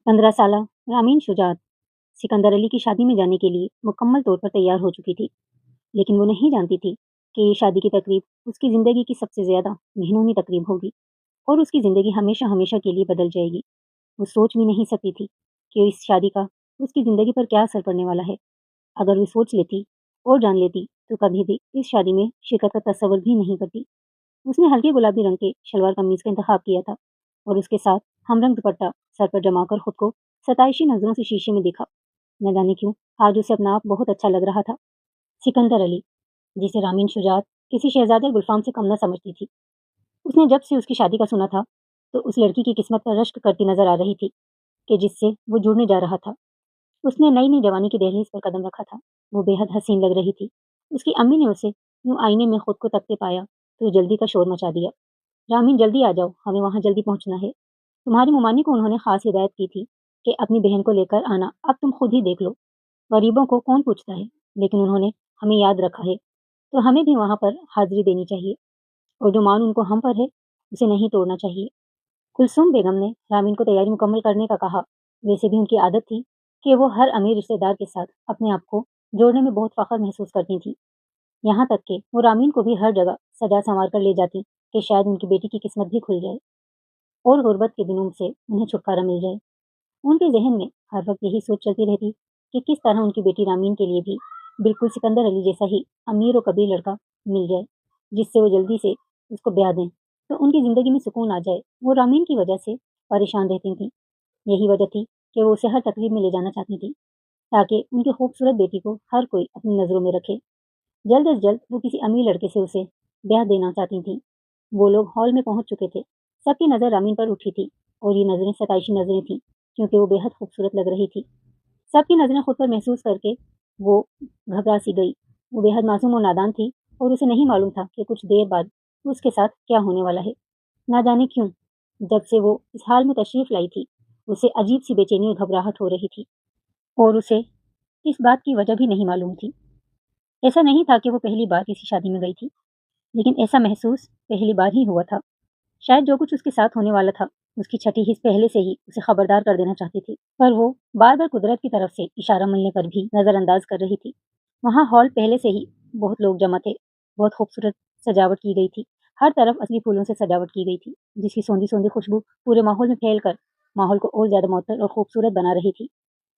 15 साला रामीन शुजात सिकंदर अली की शादी में जाने के लिए मुकम्मल तौर पर तैयार हो चुकी थी, लेकिन वो नहीं जानती थी कि ये शादी की तकरीब उसकी ज़िंदगी की सबसे ज़्यादा घिनौनी तकरीब होगी और उसकी ज़िंदगी हमेशा हमेशा के लिए बदल जाएगी। वो सोच भी नहीं सकती थी कि इस शादी का उसकी ज़िंदगी पर क्या असर पड़ने वाला है। अगर वो सोच लेती और जान लेती तो कभी भी इस शादी में शिरकत का तस्वुर भी नहीं करती। उसने हल्के गुलाबी रंग के शलवार कमीज का इंतखाब किया था और उसके साथ हमरंग दुपट्टा सर पर जमाकर खुद को सताइशी नजरों से शीशे में देखा। न जाने क्यों आज उसे अपना आप बहुत अच्छा लग रहा था। सिकंदर अली, जिसे रामीन शुजात किसी शहजादे गुलफाम से कम न समझती थी, उसने जब से उसकी शादी का सुना था तो उस लड़की की किस्मत पर रश्क करती नजर आ रही थी कि जिससे वो जुड़ने जा रहा था। उसने नई नई जवानी की दहलीज पर कदम रखा था। वो बेहद हसीन लग रही थी। उसकी अम्मी ने उसे यूं आईने में खुद को तकते पाया तो जल्दी का शोर मचा दिया। रामीन, जल्दी आ जाओ, हमें वहाँ जल्दी पहुँचना है। तुम्हारी ममानी को उन्होंने खास हिदायत की थी कि अपनी बहन को लेकर आना, अब तुम खुद ही देख लो। गरीबों को कौन पूछता है, लेकिन उन्होंने हमें याद रखा है, तो हमें भी वहाँ पर हाजिरी देनी चाहिए और जो मान उनको हम पर है, उसे नहीं तोड़ना चाहिए। कुलसूम बेगम ने रामीन को तैयारी मुकम्मल करने का कहा। वैसे भी उनकी आदत थी कि वो हर अमीर रिश्तेदार के साथ अपने आप को जोड़ने में बहुत फख्र महसूस करती थी। यहाँ तक कि वो रामीन को भी हर जगह सजा संवार कर ले जाती कि शायद उनकी बेटी की किस्मत भी खुल जाए और गुर्बत के दिनों से उन्हें छुटकारा मिल जाए। उनके ज़हन में हर वक्त यही सोच चलती रहती कि किस तरह उनकी बेटी रामीन के लिए भी बिल्कुल सिकंदर अली जैसा ही अमीर और कबीर लड़का मिल जाए, जिससे वो जल्दी से उसको ब्याह दें, तो उनकी ज़िंदगी में सुकून आ जाए। वो रामीन की वजह से परेशान रहती थीं। यही वजह थी कि वो उसे हर तकलीफ में ले जाना चाहती थी, ताकि उनकी खूबसूरत बेटी को हर कोई अपनी नज़रों में रखे। जल्द अज जल्द वो किसी अमीर लड़के से उसे ब्याह देना चाहती थीं। वो लोग हॉल में पहुंच चुके थे। सबकी नज़र रामीन पर उठी थी और ये नज़रें सताइशी नज़रें थीं, क्योंकि वो बेहद खूबसूरत लग रही थी। सबकी नज़रें खुद पर महसूस करके वो घबरा सी गई। वो बेहद मासूम और नादान थी और उसे नहीं मालूम था कि कुछ देर बाद उसके साथ क्या होने वाला है। ना जाने क्यों, जब से वो इस हाल में तशरीफ़ लाई थी, उसे अजीब सी बेचैनी और घबराहट हो रही थी और उसे इस बात की वजह भी नहीं मालूम थी। ऐसा नहीं था कि वो पहली बार किसी शादी में गई थी, लेकिन ऐसा महसूस पहली बार ही हुआ था। शायद जो कुछ उसके साथ होने वाला था, उसकी छठी हिस्स पहले से ही उसे खबरदार कर देना चाहती थी, पर वो बार-बार कुदरत की तरफ से इशारा मिलने पर भी नज़रअंदाज कर रही थी। वहाँ हॉल पहले से ही बहुत लोग जमा थे। बहुत खूबसूरत सजावट की गई थी। हर तरफ असली फूलों से सजावट की गई थी, जिसकी सोंधी-सोंधी खुशबू पूरे माहौल में फैलकर माहौल को और ज़्यादा मुअत्तर और खूबसूरत बना रही थी।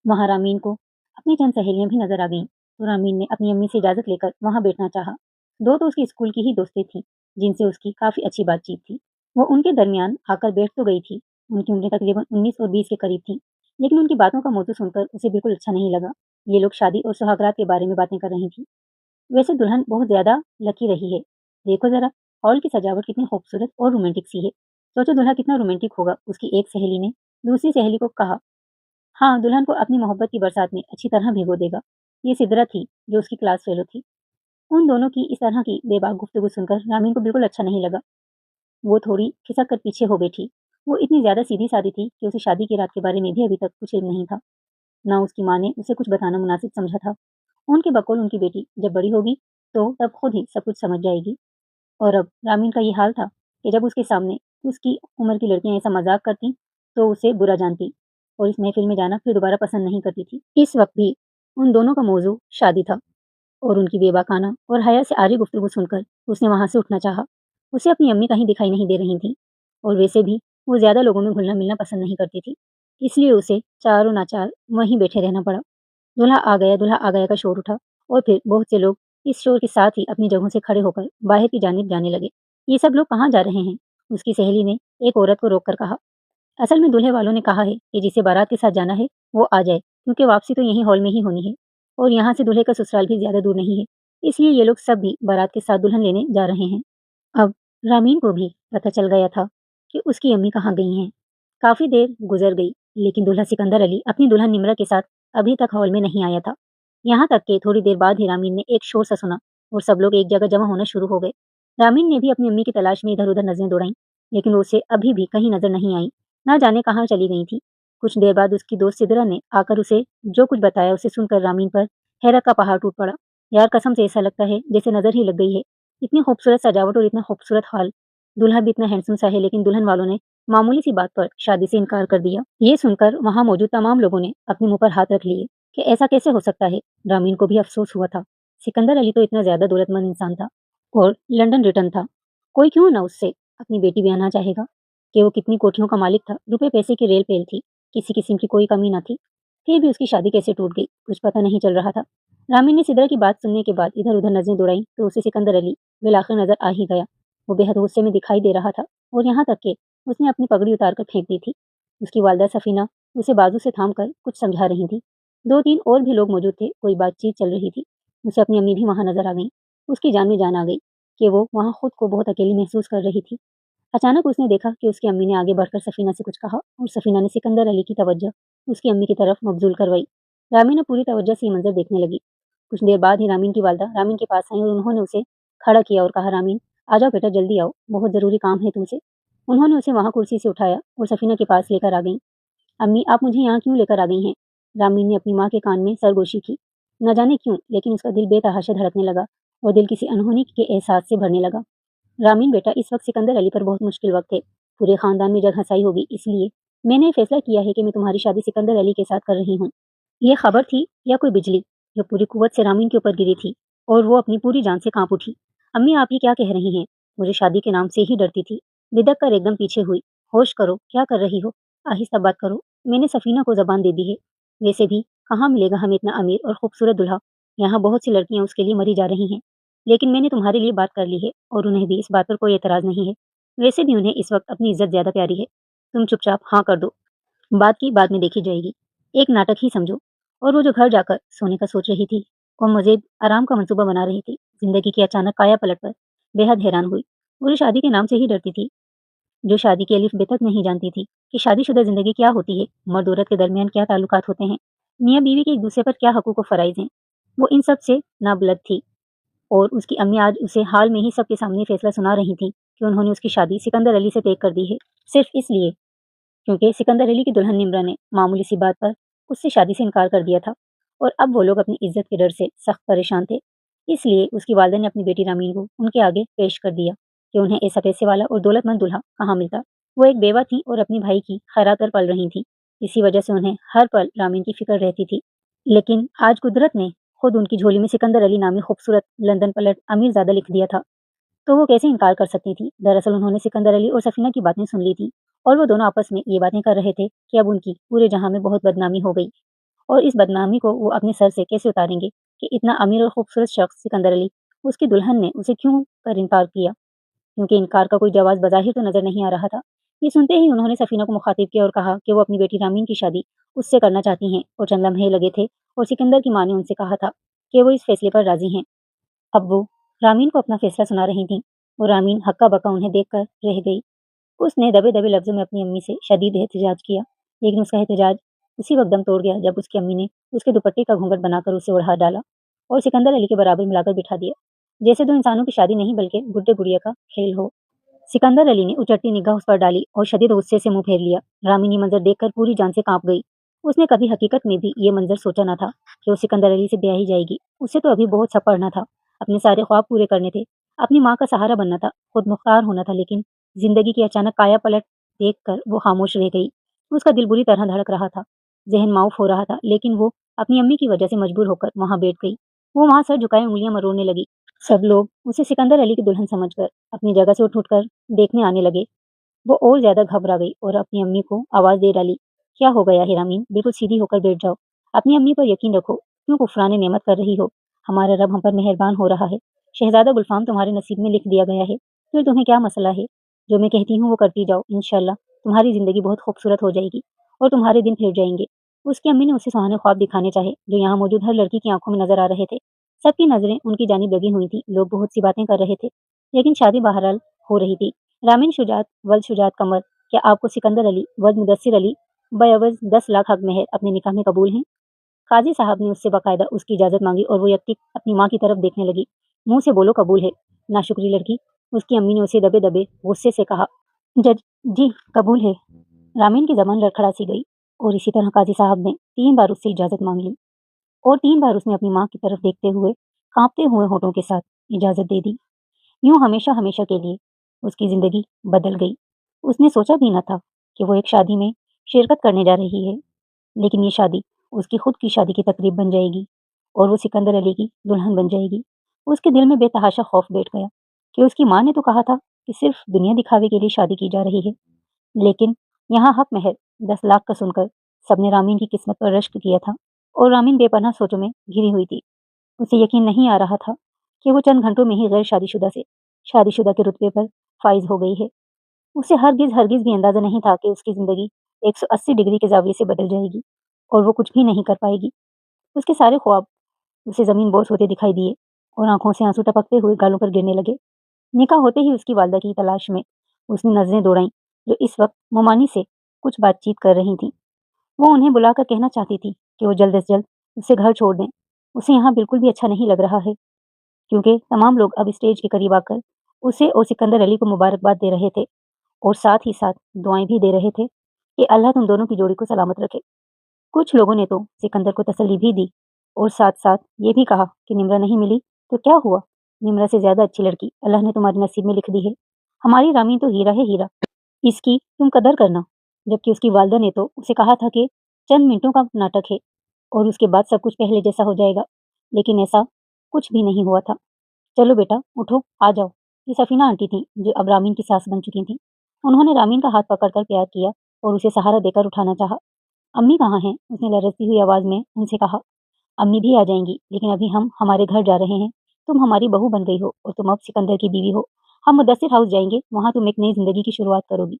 वहाँ रामीन को अपनी चंद सहेलियाँ भी नज़र आ गईं, तो रामीन ने अपनी अम्मी से इजाज़त लेकर वहाँ बैठना चाहा। 2 तो उसकी स्कूल की ही दोस्तें थीं, जिनसे उसकी काफ़ी अच्छी बातचीत थी। वो उनके दरमियान आकर बैठ तो गई थी। उनकी उम्रें तकरीबन 19 और 20 के करीब थीं, लेकिन उनकी बातों का मौज़ू सुनकर उसे बिल्कुल अच्छा नहीं लगा। ये लोग शादी और सुहागरात के बारे में बातें कर रही थीं। वैसे दुल्हन बहुत ज़्यादा लकी रही है। देखो ज़रा, हॉल की सजावट कितनी खूबसूरत और रोमांटिक सी है। सोचो दूल्हा कितना रोमांटिक होगा, उसकी एक सहेली ने दूसरी सहेली को कहा। हाँ, दुल्हन को अपनी मोहब्बत की बरसात में अच्छी तरह भिगो देगा। ये सिदरा थी, जो उसकी क्लास फेलो थी। उन दोनों की इस तरह की बेबाक गुफ्तगू सुनकर रामीन को बिल्कुल अच्छा नहीं लगा। वो थोड़ी खिसक कर पीछे हो बैठी। वो इतनी ज़्यादा सीधी-सादी थी कि उसे शादी की रात के बारे में भी अभी तक कुछ इल्म नहीं था। ना उसकी माँ ने उसे कुछ बताना मुनासिब समझा था। उनके बकौल उनकी बेटी जब बड़ी होगी, तो तब खुद ही सब कुछ समझ जाएगी। और अब रामीन का ये हाल था कि जब उसके सामने उसकी उम्र की लड़कियां ऐसा मजाक करती, तो उसे बुरा जानती और इस महफिल में जाना फिर दोबारा पसंद नहीं करती थी। इस वक्त भी उन दोनों का मौजू शादी था और उनकी बेबाकाना और हया से आरी गुफ्तगू सुनकर उसने वहां से उठना चाहा। उसे अपनी अम्मी कहीं दिखाई नहीं दे रही थी और वैसे भी वो ज्यादा लोगों में घुलना मिलना पसंद नहीं करती थी, इसलिए उसे चारों नाचार वहीं बैठे रहना पड़ा। दूल्हा आ गया का शोर उठा और फिर बहुत से लोग इस शोर के साथ ही अपनी जगहों से खड़े होकर बाहर की जानिब जाने लगे। ये सब लोग कहाँ जा रहे हैं? उसकी सहेली ने एक औरत को रोककर कहा। असल में दूल्हे वालों ने कहा है कि जिसे बारात के साथ जाना है वो आ जाए, क्योंकि वापसी तो यहीं हॉल में ही होनी है और यहाँ से दूल्हे का ससुराल भी ज्यादा दूर नहीं है, इसलिए ये लोग सब भी बारात के साथ दुल्हन लेने जा रहे हैं। अब रामीन को भी पता चल गया था कि उसकी अम्मी कहाँ गई हैं। काफी देर गुजर गई, लेकिन दूल्हा सिकंदर अली अपनी दुल्हन निमरा के साथ अभी तक हॉल में नहीं आया था। यहाँ तक कि थोड़ी देर बाद ही रामीन ने एक शोर सा सुना और सब लोग एक जगह जमा होना शुरू हो गए। रामीन ने भी अपनी अम्मी की तलाश में इधर उधर नजरें दौड़ाई, लेकिन वो उसे अभी भी कहीं नजर नहीं आई। ना जाने कहाँ चली गई थी। कुछ देर बाद उसकी दोस्त सिदरा ने आकर उसे जो कुछ बताया उसे सुनकर रामीन पर हैरत का पहाड़ टूट पड़ा। यार, कसम से ऐसा लगता है जैसे नजर ही लग गई है। इतनी खूबसूरत सजावट और इतना खूबसूरत हाल। दूल्हा भी इतना हैंडसम सा है, लेकिन दुल्हन वालों ने معمولی سی بات پر شادی سے انکار کر دیا۔ یہ سن کر وہاں موجود تمام لوگوں نے اپنے منہ پر ہاتھ رکھ لیے کہ ایسا کیسے ہو سکتا ہے۔ رامین کو بھی افسوس ہوا تھا۔ سکندر علی تو اتنا زیادہ دولت مند انسان تھا اور لنڈن ریٹرن تھا، کوئی کیوں نہ اس سے اپنی بیٹی بیاہنا چاہے گا کہ وہ کتنی کوٹھیوں کا مالک تھا، روپے پیسے کی ریل پیل تھی، کسی قسم کی کوئی کمی نہ تھی، پھر بھی اس کی شادی کیسے ٹوٹ گئی کچھ پتہ نہیں چل رہا تھا۔ رامین نے سدرا کی بات سننے کے بعد ادھر ادھر نظریں دوڑائیں تو اسے سکندر علی بالآخر نظر آ ہی گیا۔ وہ بے حد غصے میں دکھائی دے رہا تھا اور یہاں تک کہ اس نے اپنی پگڑی اتار کر پھینک دی تھی۔ اس کی والدہ سفینہ اسے بازو سے تھام کر کچھ سمجھا رہی تھی۔ دو تین اور بھی لوگ موجود تھے، کوئی بات چیت چل رہی تھی۔ اسے اپنی امی بھی وہاں نظر آ گئیں۔ اس کی جان میں جان آ گئی کہ وہ وہاں خود کو بہت اکیلی محسوس کر رہی تھی۔ اچانک اس نے دیکھا کہ اس کی امی نے آگے بڑھ کر سفینہ سے کچھ کہا اور سفینہ نے سکندر علی کی توجہ اس کی امی کی طرف مبذول کروائی۔ رامین پوری توجہ سے یہ منظر دیکھنے لگی۔ کچھ دیر بعد ہی رامین کی والدہ رامین کے پاس آئیں اور انہوں نے اسے کھڑا کیا اور کہا، رامین آ جاؤ بیٹا، جلدی آؤ، بہت ضروری کام ہے تم سے۔ انہوں نے اسے وہاں کرسی سے اٹھایا اور سفینہ کے پاس لے کر آ گئیں۔ امی آپ مجھے یہاں کیوں لے کر آ گئی ہیں؟ رامین نے اپنی ماں کے کان میں سرگوشی کی۔ نہ جانے کیوں لیکن اس کا دل بے تحاشا دھڑکنے لگا اور دل کسی انہونی کے احساس سے بھرنے لگا۔ رامین بیٹا، اس وقت سکندر علی پر بہت مشکل وقت ہے، پورے خاندان میں جگ ہنسائی ہوگی، اس لیے میں نے فیصلہ کیا ہے کہ میں تمہاری شادی سکندر علی کے ساتھ کر رہی ہوں۔ یہ خبر تھی یا کوئی بجلی جو پوری قوت سے رامین کے اوپر گری تھی اور وہ اپنی پوری جان سے کانپ اٹھی۔ امی آپ یہ کیا کہہ رہی ہیں؟ مجھے شادی کے نام سے ہی ڈرتی تھی۔ بدک کر ایک دم پیچھے ہوئی۔ ہوش کرو، کیا کر رہی ہو؟ آہستہ بات کرو، میں نے سفینہ کو زبان دے دی ہے۔ ویسے بھی کہاں ملے گا ہمیں اتنا امیر اور خوبصورت دلہا، یہاں بہت سی لڑکیاں اس کے لیے مری جا رہی ہیں، لیکن میں نے تمہارے لیے بات کر لی ہے اور انہیں بھی اس بات پر کوئی اعتراض نہیں ہے۔ ویسے بھی انہیں اس وقت اپنی عزت زیادہ پیاری ہے۔ تم چپ چاپ ہاں کر دو، بات کی بعد میں دیکھی جائے گی، ایک ناٹک ہی سمجھو۔ اور وہ جو گھر جا کر سونے کا سوچ رہی تھی اور مزید آرام کا منصوبہ بنا رہی تھی، زندگی کی اچانک کایا پلٹ پر بے حد حیران ہوئی۔ وہ جو شادی کے نام سے ہی ڈرتی تھی، جو شادی کے الف بے تک نہیں جانتی تھی کہ شادی شدہ زندگی کیا ہوتی ہے، مرد عورت کے درمیان کیا تعلقات ہوتے ہیں، میاں بیوی کے ایک دوسرے پر کیا حقوق و فرائض ہیں، وہ ان سب سے نابلد تھی۔ اور اس کی امی آج اسے حال میں ہی سب کے سامنے فیصلہ سنا رہی تھی کہ انہوں نے اس کی شادی سکندر علی سے طے کر دی ہے، صرف اس لیے کیونکہ سکندر علی کی دلہن نمرہ نے معمولی سی بات پر اس سے شادی سے انکار کر دیا تھا اور اب وہ لوگ اپنی عزت کے ڈر سے سخت پریشان تھے۔ اس لیے اس کی والدہ نے اپنی بیٹی رامین کو ان کے آگے پیش کر دیا کہ انہیں ایسا پیسے والا اور دولت مند دلہا کہاں ملتا۔ وہ ایک بیوہ تھی اور اپنی بھائی کی خیرات پر پل رہی تھی، اسی وجہ سے انہیں ہر پل رامین کی فکر رہتی تھی۔ لیکن آج قدرت نے خود ان کی جھولی میں سکندر علی نامی خوبصورت لندن پلٹ امیر زادہ لکھ دیا تھا، تو وہ کیسے انکار کر سکتی تھی؟ دراصل انہوں نے سکندر علی اور سفینہ کی باتیں سن لی تھی اور وہ دونوں آپس میں یہ باتیں کر رہے تھے کہ اب ان کی پورے جہاں میں بہت بدنامی ہو گئی اور اس بدنامی کو وہ اپنے سر سے کیسے اتاریں گے کہ اتنا امیر اور خوبصورت شخص سکندر علی، اس کی دلہن نے اسے کیوں کر انکار کیا، کیونکہ انکار کا کوئی جواز بظاہر تو نظر نہیں آ رہا تھا۔ یہ سنتے ہی انہوں نے سفینہ کو مخاطب کیا اور کہا کہ وہ اپنی بیٹی رامین کی شادی اس سے کرنا چاہتی ہیں، اور چند لمحے لگے تھے اور سکندر کی ماں نے ان سے کہا تھا کہ وہ اس فیصلے پر راضی ہیں۔ اب وہ رامین کو اپنا فیصلہ سنا رہی تھیں اور رامین ہکا بکا انہیں دیکھ کر رہ گئی۔ اس نے دبے دبے لفظوں میں اپنی امی سے شدید احتجاج کیا، لیکن اس کا احتجاج اسی وقت دم توڑ گیا جب اس کی امی نے اس کے دوپٹے کا گھونگھٹ بنا کر اسے اڑا ڈالا اور سکندر علی کے برابر ملا کر بٹھا دیا، جیسے دو انسانوں کی شادی نہیں بلکہ گڈے گڑیا کا کھیل ہو۔ سکندر علی نے اچٹتی نگاہ اس پر ڈالی اور شدید غصے سے منہ پھیر لیا۔ رامین یہ منظر دیکھ کر پوری جان سے کانپ گئی۔ اس نے کبھی حقیقت میں بھی یہ منظر سوچا نہ تھا کہ وہ سکندر علی سے بیاہی جائے گی۔ اسے تو ابھی بہت سب پڑھنا تھا، اپنے سارے خواب پورے کرنے تھے، اپنی ماں کا سہارا بننا تھا، خود مختار ہونا تھا، لیکن زندگی کی اچانک کایا پلٹ دیکھ کر وہ خاموش رہ گئی۔ اس کا دل بری طرح دھڑک رہا تھا، ذہن معاف ہو رہا تھا، لیکن وہ اپنی امی کی وجہ سے مجبور ہو کر وہاں بیٹھ گئی۔ وہ وہاں سر جھکائے انگلیاں مروڑنے لگی۔ سب لوگ اسے سکندر علی کی دلہن سمجھ کر اپنی جگہ سے اٹھ کر دیکھنے آنے لگے۔ وہ اور زیادہ گھبرا گئی اور اپنی امی کو آواز دے ڈالی، کیا ہو گیا ہے رامین؟ بالکل سیدھی ہو کر بیٹھ جاؤ، اپنی امی پر یقین رکھو، کیوں کفران نعمت کر رہی ہو؟ ہمارا رب ہم پر مہربان ہو رہا ہے، شہزادہ گلفام تمہارے نصیب میں لکھ دیا گیا ہے، پھر تمہیں کیا مسئلہ ہے؟ جو میں کہتی ہوں وہ کرتی جاؤ، انشاءاللہ تمہاری زندگی بہت خوبصورت ہو جائے گی اور تمہارے دن پھر جائیں گے۔ اس کی امی نے اسے سہانے خواب دکھانے چاہے جو یہاں موجود ہر لڑکی کی آنکھوں میں نظر آ رہے تھے۔ سب کی نظریں ان کی جانب لگی ہوئی تھی، لوگ بہت سی باتیں کر رہے تھے، لیکن شادی بہرحال ہو رہی تھی۔ رامین شجاعت ولد شجاعت قمر، کیا آپ کو سکندر علی ولد مدثر علی بعوض 10 لاکھ حق مہر اپنے نکاح میں قبول ہیں؟ قاضی صاحب نے اس سے باقاعدہ اس کی اجازت مانگی اور وہ یکٹک اپنی ماں کی طرف دیکھنے لگی۔ منہ سے بولو قبول ہے، ناشکری لڑکی، اس کی امی نے اسے دبے دبے غصے سے کہا۔ جج جی قبول ہے۔ رامین کی زبان لڑکھڑا سی گئی اور اسی طرح قاضی صاحب نے 3 بار اس سے اجازت مانگ لی اور 3 بار اس نے اپنی ماں کی طرف دیکھتے ہوئے کانپتے ہوئے ہونٹوں کے ساتھ اجازت دے دی۔ یوں ہمیشہ ہمیشہ کے لیے اس کی زندگی بدل گئی۔ उसने सोचा भी न था कि वो एक शादी में शिरकत करने जा रही है, लेकिन ये शादी उसकी खुद की शादी की तकरीब बन जाएगी और वो सिकंदर अली की दुल्हन बन जाएगी। उसके दिल में बेतहाशा खौफ बैठ गया कि उसकी माँ ने तो कहा था कि सिर्फ दुनिया दिखावे के लिए शादी की जा रही है, लेकिन यहाँ हक महल 10 लाख का सुनकर सबने रामीन की किस्मत पर रश्क किया था और रामीन बेपनाह सोचों में घिरी हुई थी। उसे यकीन नहीं आ रहा था कि वो चंद घंटों में ही गैर शादीशुदा से शादीशुदा के रुतबे पर फाइज हो गई है। उसे हरगिज हरगिज भी अंदाजा नहीं था कि उसकी जिंदगी 180 डिग्री के जाविये से बदल जाएगी और वो कुछ भी नहीं कर पाएगी। उसके सारे ख्वाब उसे जमीन बोस होते दिखाई दिए और आंखों से आंसू टपकते हुए गालों पर गिरने लगे। निकाह होते ही उसकी वालदा की तलाश में उसने नजरें दौड़ाई, जो इस वक्त मोमानी से कुछ बातचीत कर रही थी। वो उन्हें बुलाकर कहना चाहती थी कि वो जल्द से जल्द उसे घर छोड़ दें। उसे यहाँ बिल्कुल भी अच्छा नहीं लग रहा है, क्योंकि तमाम लोग अब स्टेज के करीब आकर उसे और सिकंदर अली को मुबारकबाद दे रहे थे और साथ ही साथ दुआएं भी दे रहे थे कि अल्लाह तुम दोनों की जोड़ी को सलामत रखे। कुछ लोगों ने तो सिकंदर को तसल्ली भी दी और साथ-साथ ये भी कहा कि निम्रा नहीं मिली तो क्या हुआ? निम्रा से ज़्यादा अच्छी लड़की अल्लाह ने तुम्हारे नसीब में लिख दी है। हमारी रामीन तो हीरा है हीरा, इसकी तुम कदर करना। जबकि उसकी वालिदा ने तो उसे कहा था कि चंद मिनटों का नाटक है और उसके बाद सब कुछ पहले जैसा हो जाएगा, लेकिन ऐसा कुछ भी नहीं हुआ था। चलो बेटा उठो, आ जाओ। ये सफीना आंटी थीं, जो अब रामीन की सास बन चुकी थीं। उन्होंने रामीन का हाथ पकड़कर प्यार किया और उसे सहारा देकर उठाना चाहा। अम्मी कहाँ हैं? उसने लरजती हुई आवाज़ में उनसे कहा। अम्मी भी आ जाएंगी, लेकिन अभी हम हमारे घर जा रहे हैं। तुम हमारी बहू बन गई हो और तुम अब सिकंदर की बीवी हो। हम मुदस्सिर हाउस जाएंगे, वहाँ तुम एक नई जिंदगी की शुरुआत करोगी।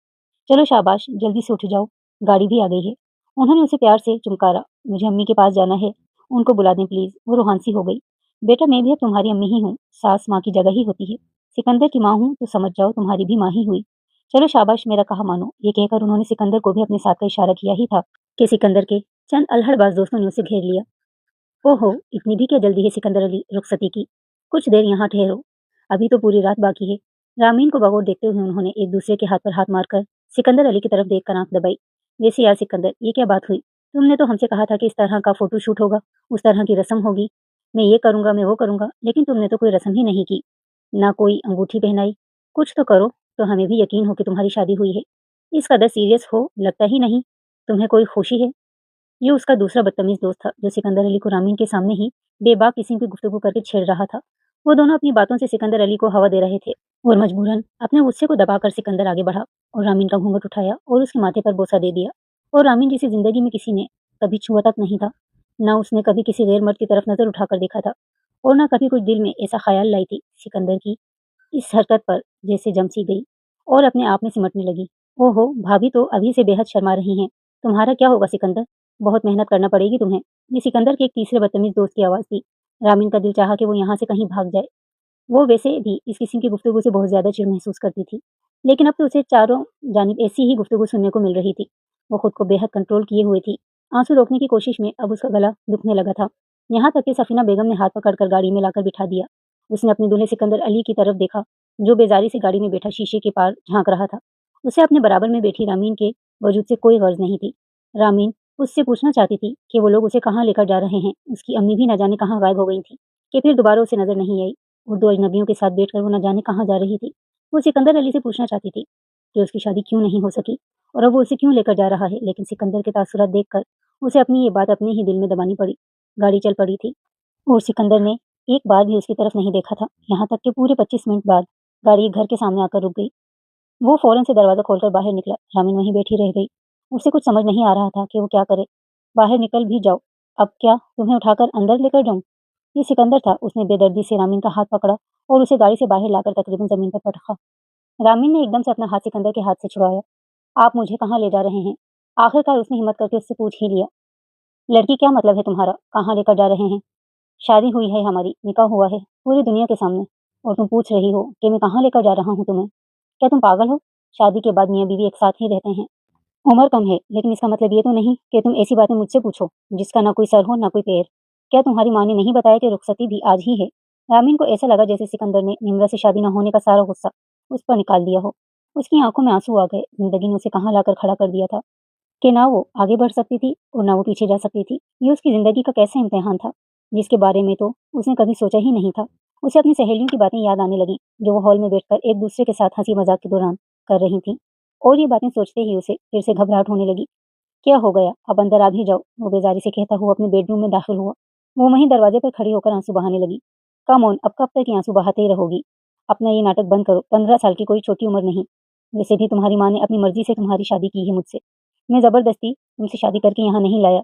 चलो शाबाश, जल्दी से उठ जाओ, गाड़ी भी आ गई है। उन्होंने उसे प्यार से चुमकारा। मुझे अम्मी के पास जाना है, उनको बुला दें प्लीज। वो रूहानसी हो गई। बेटा मैं भी अब तुम्हारी अम्मी ही हूँ, सास माँ की जगह ही होती है। सिकंदर की माँ हूँ तो समझ जाओ तुम्हारी भी माँ ही हुई। चलो शाबाश, मेरा कहा मानो। ये कहकर उन्होंने सिकंदर को भी अपने साथ का इशारा किया ही था कि सिकंदर के चंद अल्हड़बाज दोस्तों ने उसे घेर लिया। ओहो! इतनी भी क्या जल्दी है सिकंदर अली रुखसती की? कुछ देर यहाँ ठहरो, अभी तो पूरी रात बाकी है। रामीन को बगौर देखते हुए उन्होंने एक दूसरे के हाथ पर हाथ मारकर सिकंदर अली की तरफ देखकर आंख दबाई। वैसे यार सिकंदर, ये क्या बात हुई? तुमने तो हमसे कहा था कि इस तरह का फोटो शूट होगा, उस तरह की रस्म होगी। मैं ये करूँगा, मैं वो करूँगा, लेकिन तुमने तो कोई रस्म ही नहीं की, ना कोई अंगूठी पहनाई। कुछ तो करो, तो हमें भी यकीन हो कि तुम्हारी शादी हुई है। इस कदर सीरियस हो लगता ही नहीं। तुम्हें कोई खुशी है? ये उसका दूसरा बदतमीज दोस्त था, जो सिकंदर अली को रामीन के सामने ही बेबाक किस्म की गुफ्तगू करके छेड़ रहा था। वो दोनों अपनी बातों से सिकंदर अली को हवा दे रहे थे और मजबूरन अपने गुस्से को दबाकर सिकंदर आगे बढ़ा और रामीन का घूंघट उठाया और उसके माथे पर बोसा दे दिया। और रामीन जिसे जिंदगी में किसी ने कभी छुआ तक नहीं था, न उसने कभी किसी गैर मर्द की तरफ नजर उठाकर देखा था और न कभी कुछ दिल में ऐसा ख्याल लाई थी। सिकंदर की इस हरकत पर जैसे जम सी गई और अपने आप में सिमटने लगी। ओहो, भाभी तो अभी से बेहद शर्मा रही हैं। तुम्हारा क्या होगा सिकंदर? बहुत मेहनत करना पड़ेगी तुम्हें। ये सिकंदर के एक तीसरे बदतमीज दोस्त की आवाज़ थी। रामीन का दिल चाहा कि वो यहाँ से कहीं भाग जाए। वो वैसे भी इस किस्म की गुफ्तगू से बहुत ज़्यादा चिढ़ महसूस करती थी, लेकिन अब तो उसे चारों जानिब ऐसी ही गुफ्तगू सुनने को मिल रही थी। वो खुद को बेहद कंट्रोल किए हुए थी। आंसू रोकने की कोशिश में अब उसका गला दुखने लगा था। यहाँ तक कि सफीना बेगम ने हाथ पकड़कर गाड़ी में लाकर बिठा दिया। उसने अपने दूल्हे सिकंदर अली की तरफ देखा, जो बेजारी से गाड़ी में बैठा शीशे के पार झांक रहा था। उसे अपने बराबर में बैठी रामीन के वजूद से कोई गर्ज नहीं थी। रामीन उससे पूछना चाहती थी कि वो लोग उसे कहाँ लेकर जा रहे हैं। उसकी अम्मी भी न जाने कहाँ गायब हो गई थी कि फिर दोबारा उसे नजर नहीं आई और दो अजनबियों के साथ बैठकर वो न जाने कहाँ जा रही थी। वो सिकंदर अली से पूछना चाहती थी कि उसकी शादी क्यों नहीं हो सकी और अब वो उसे क्यों लेकर जा रहा है, लेकिन सिकंदर के तासुरात देखकर उसे अपनी ये बात अपने ही दिल में दबानी पड़ी। गाड़ी चल पड़ी थी और सिकंदर ने एक बार भी उसकी तरफ नहीं देखा था, यहाँ तक कि पूरे 25 मिनट बाद गाड़ी एक घर के सामने आकर रुक गई। वो फौरन से दरवाज़ा खोलकर बाहर निकला। रामीन वहीं बैठी रह गई। उसे कुछ समझ नहीं आ रहा था कि वो क्या करे। बाहर निकल भी जाओ, अब क्या तुम्हें उठाकर अंदर लेकर जाऊँ? ये सिकंदर था। उसने बेदर्दी से रामीन का हाथ पकड़ा और उसे गाड़ी से बाहर लाकर तकरीबन ज़मीन पर पटका। रामीन ने एकदम से अपना हाथ सिकंदर के हाथ से छुड़ाया। आप मुझे कहाँ ले जा रहे हैं? आखिरकार उसने हिम्मत करके उससे पूछ ही लिया। लड़की क्या मतलब है तुम्हारा? कहाँ लेकर जा रहे हैं? शादी हुई है हमारी, निकाह हुआ है पूरी दुनिया के सामने, और तुम पूछ रही हो कि मैं कहाँ लेकर जा रहा हूँ तुम्हें? क्या तुम पागल हो? शादी के बाद मियाँ बीवी एक साथ ही रहते हैं। उम्र कम है, लेकिन इसका मतलब ये तो नहीं कि तुम ऐसी बातें मुझसे पूछो जिसका ना कोई सर हो ना कोई पैर। क्या तुम्हारी माँ ने नहीं बताया कि रुखसती भी आज ही है? रामीन को ऐसा लगा जैसे सिकंदर ने निम्रा से शादी न होने का सारा गुस्सा उस पर निकाल दिया हो। उसकी आंखों में आंसू आ गए। जिंदगी ने उसे कहाँ लाकर खड़ा कर दिया था कि ना वो आगे बढ़ सकती थी और ना वो पीछे जा सकती थी। ये उसकी जिंदगी का कैसा इम्तिहान था, जिसके बारे में तो उसने कभी सोचा ही नहीं था। उसे अपनी सहेलियों की बातें याद आने लगी, जो वो हॉल में बैठकर एक दूसरे के साथ हंसी मजाक के दौरान कर रही थी। और ये बातें सोचते ही उसे फिर से घबराहट होने लगी। क्या हो गया? अब अंदर आ भी जाओ, वो बेजारी से कहता हुआ अपने बेडरूम में दाखिल हुआ। वो वहीं दरवाजे पर खड़ी होकर आंसू बहाने लगी। कम ऑन, अब कब तक ये आंसू बहाते ही रहोगी? अपना ये नाटक बंद करो, 15 साल की कोई छोटी उम्र नहीं। वैसे भी तुम्हारी माँ ने अपनी मर्जी से तुम्हारी शादी की है मुझसे। मैं जबरदस्ती तुमसे शादी करके यहाँ नहीं लाया।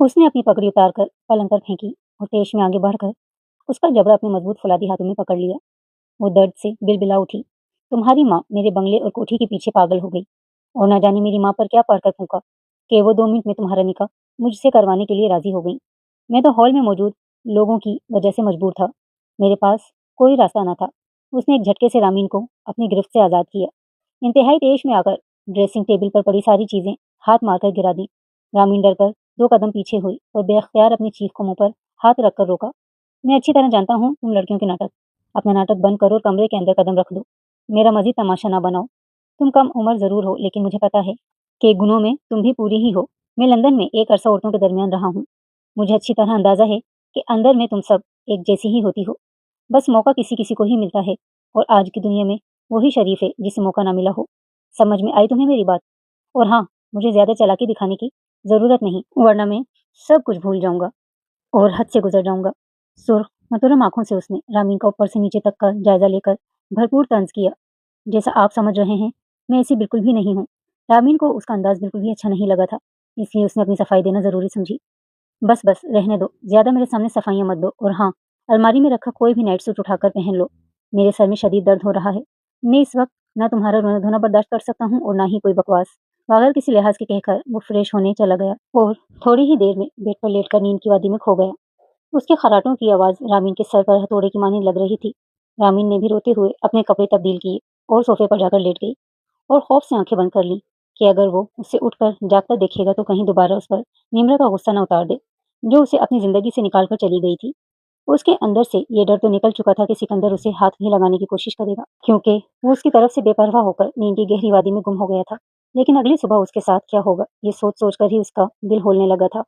उसने अपनी पगड़ी उतार कर पलंग पर फेंकी और तेज में आगे बढ़कर उसका जबड़ा अपने मजबूत फुलादी हाथों में पकड़ लिया। वो दर्द से बिलबिला उठी। तुम्हारी माँ मेरे बंगले और कोठी के पीछे पागल हो गई और ना जाने मेरी माँ पर क्या पढ़कर फूंका कि वो 2 मिनट में तुम्हारा निकाह मुझसे करवाने के लिए राजी हो गई। मैं तो हॉल में मौजूद लोगों की वजह से मजबूर था। मेरे पास कोई रास्ता न था। उसने एक झटके से रामीन को अपनी गिरफ्त से आज़ाद किया। इंतहाई तेज में आकर ड्रेसिंग टेबल पर पड़ी सारी चीजें हाथ मारकर गिरा दी। रामीन डरकर 2 कदम पीछे हुई और बेअख्तियार अपनी चीख को मुंह पर हाथ रखकर रोका। मैं अच्छी तरह जानता हूँ तुम लड़कियों के नाटक। अपना नाटक बंद करो और कमरे के अंदर कदम रख दो। मेरा मजीद तमाशा ना बनाओ। तुम कम उम्र जरूर हो, लेकिन मुझे पता है कि गुनों में तुम भी पूरी ही हो। मैं लंदन में एक अरसा औरतों के दरमियान रहा हूँ। मुझे अच्छी तरह अंदाजा है कि अंदर में तुम सब एक जैसी ही होती हो। बस मौका किसी किसी को ही मिलता है और आज की दुनिया में वही शरीफ है जिसे मौका ना मिला हो। समझ में आई तुम्हें मेरी बात? और हाँ, मुझे ज्यादा चालाकी दिखाने की जरूरत नहीं, वरना मैं सब कुछ भूल जाऊंगा और हद से गुजर जाऊंगा। सुर्ख मतुरम आंखों से उसने रामीन का ऊपर से नीचे तक का जायजा लेकर भरपूर तंज किया। जैसा आप समझ रहे हैं, मैं ऐसी बिल्कुल भी नहीं हूँ। रामीन को उसका अंदाज बिल्कुल भी अच्छा नहीं लगा था, इसलिए उसने अपनी सफाई देना जरूरी समझी। बस बस रहने दो, ज्यादा मेरे सामने सफाइयां मत दो। और हाँ, अलमारी में रखा कोई भी नाइट सूट उठाकर पहन लो। मेरे सर में शदीद दर्द हो रहा है। मैं इस वक्त ना तुम्हारा रोना धोना बर्दाश्त कर सकता हूँ और ना ही कोई बकवास। बगैर किसी लिहाज के कहकर वो फ्रेश होने चला गया और थोड़ी ही देर में बेड पर लेटकर नींद की वादी में खो गया। उसके खर्राटों की आवाज रामीन के सर पर हथौड़े की मानी लग रही थी। रामीन ने भी रोते हुए अपने कपड़े तब्दील किए और सोफे पर जाकर लेट गई और खौफ से आंखें बंद कर ली कि अगर वो उससे उठकर जागकर देखेगा तो कहीं दोबारा उस पर निम्र का गुस्सा न उतार दे, जो उसे अपनी जिंदगी से निकाल कर चली गई थी। उसके अंदर से ये डर तो निकल चुका था कि सिकंदर उसे हाथ भी लगाने की कोशिश करेगा, क्योंकि वो उसकी तरफ से बेपरवाह होकर नींद की गहरी वादी में गुम हो गया था। लेकिन अगली सुबह उसके साथ क्या होगा, ये सोच सोच कर ही उसका दिल होलने लगा था।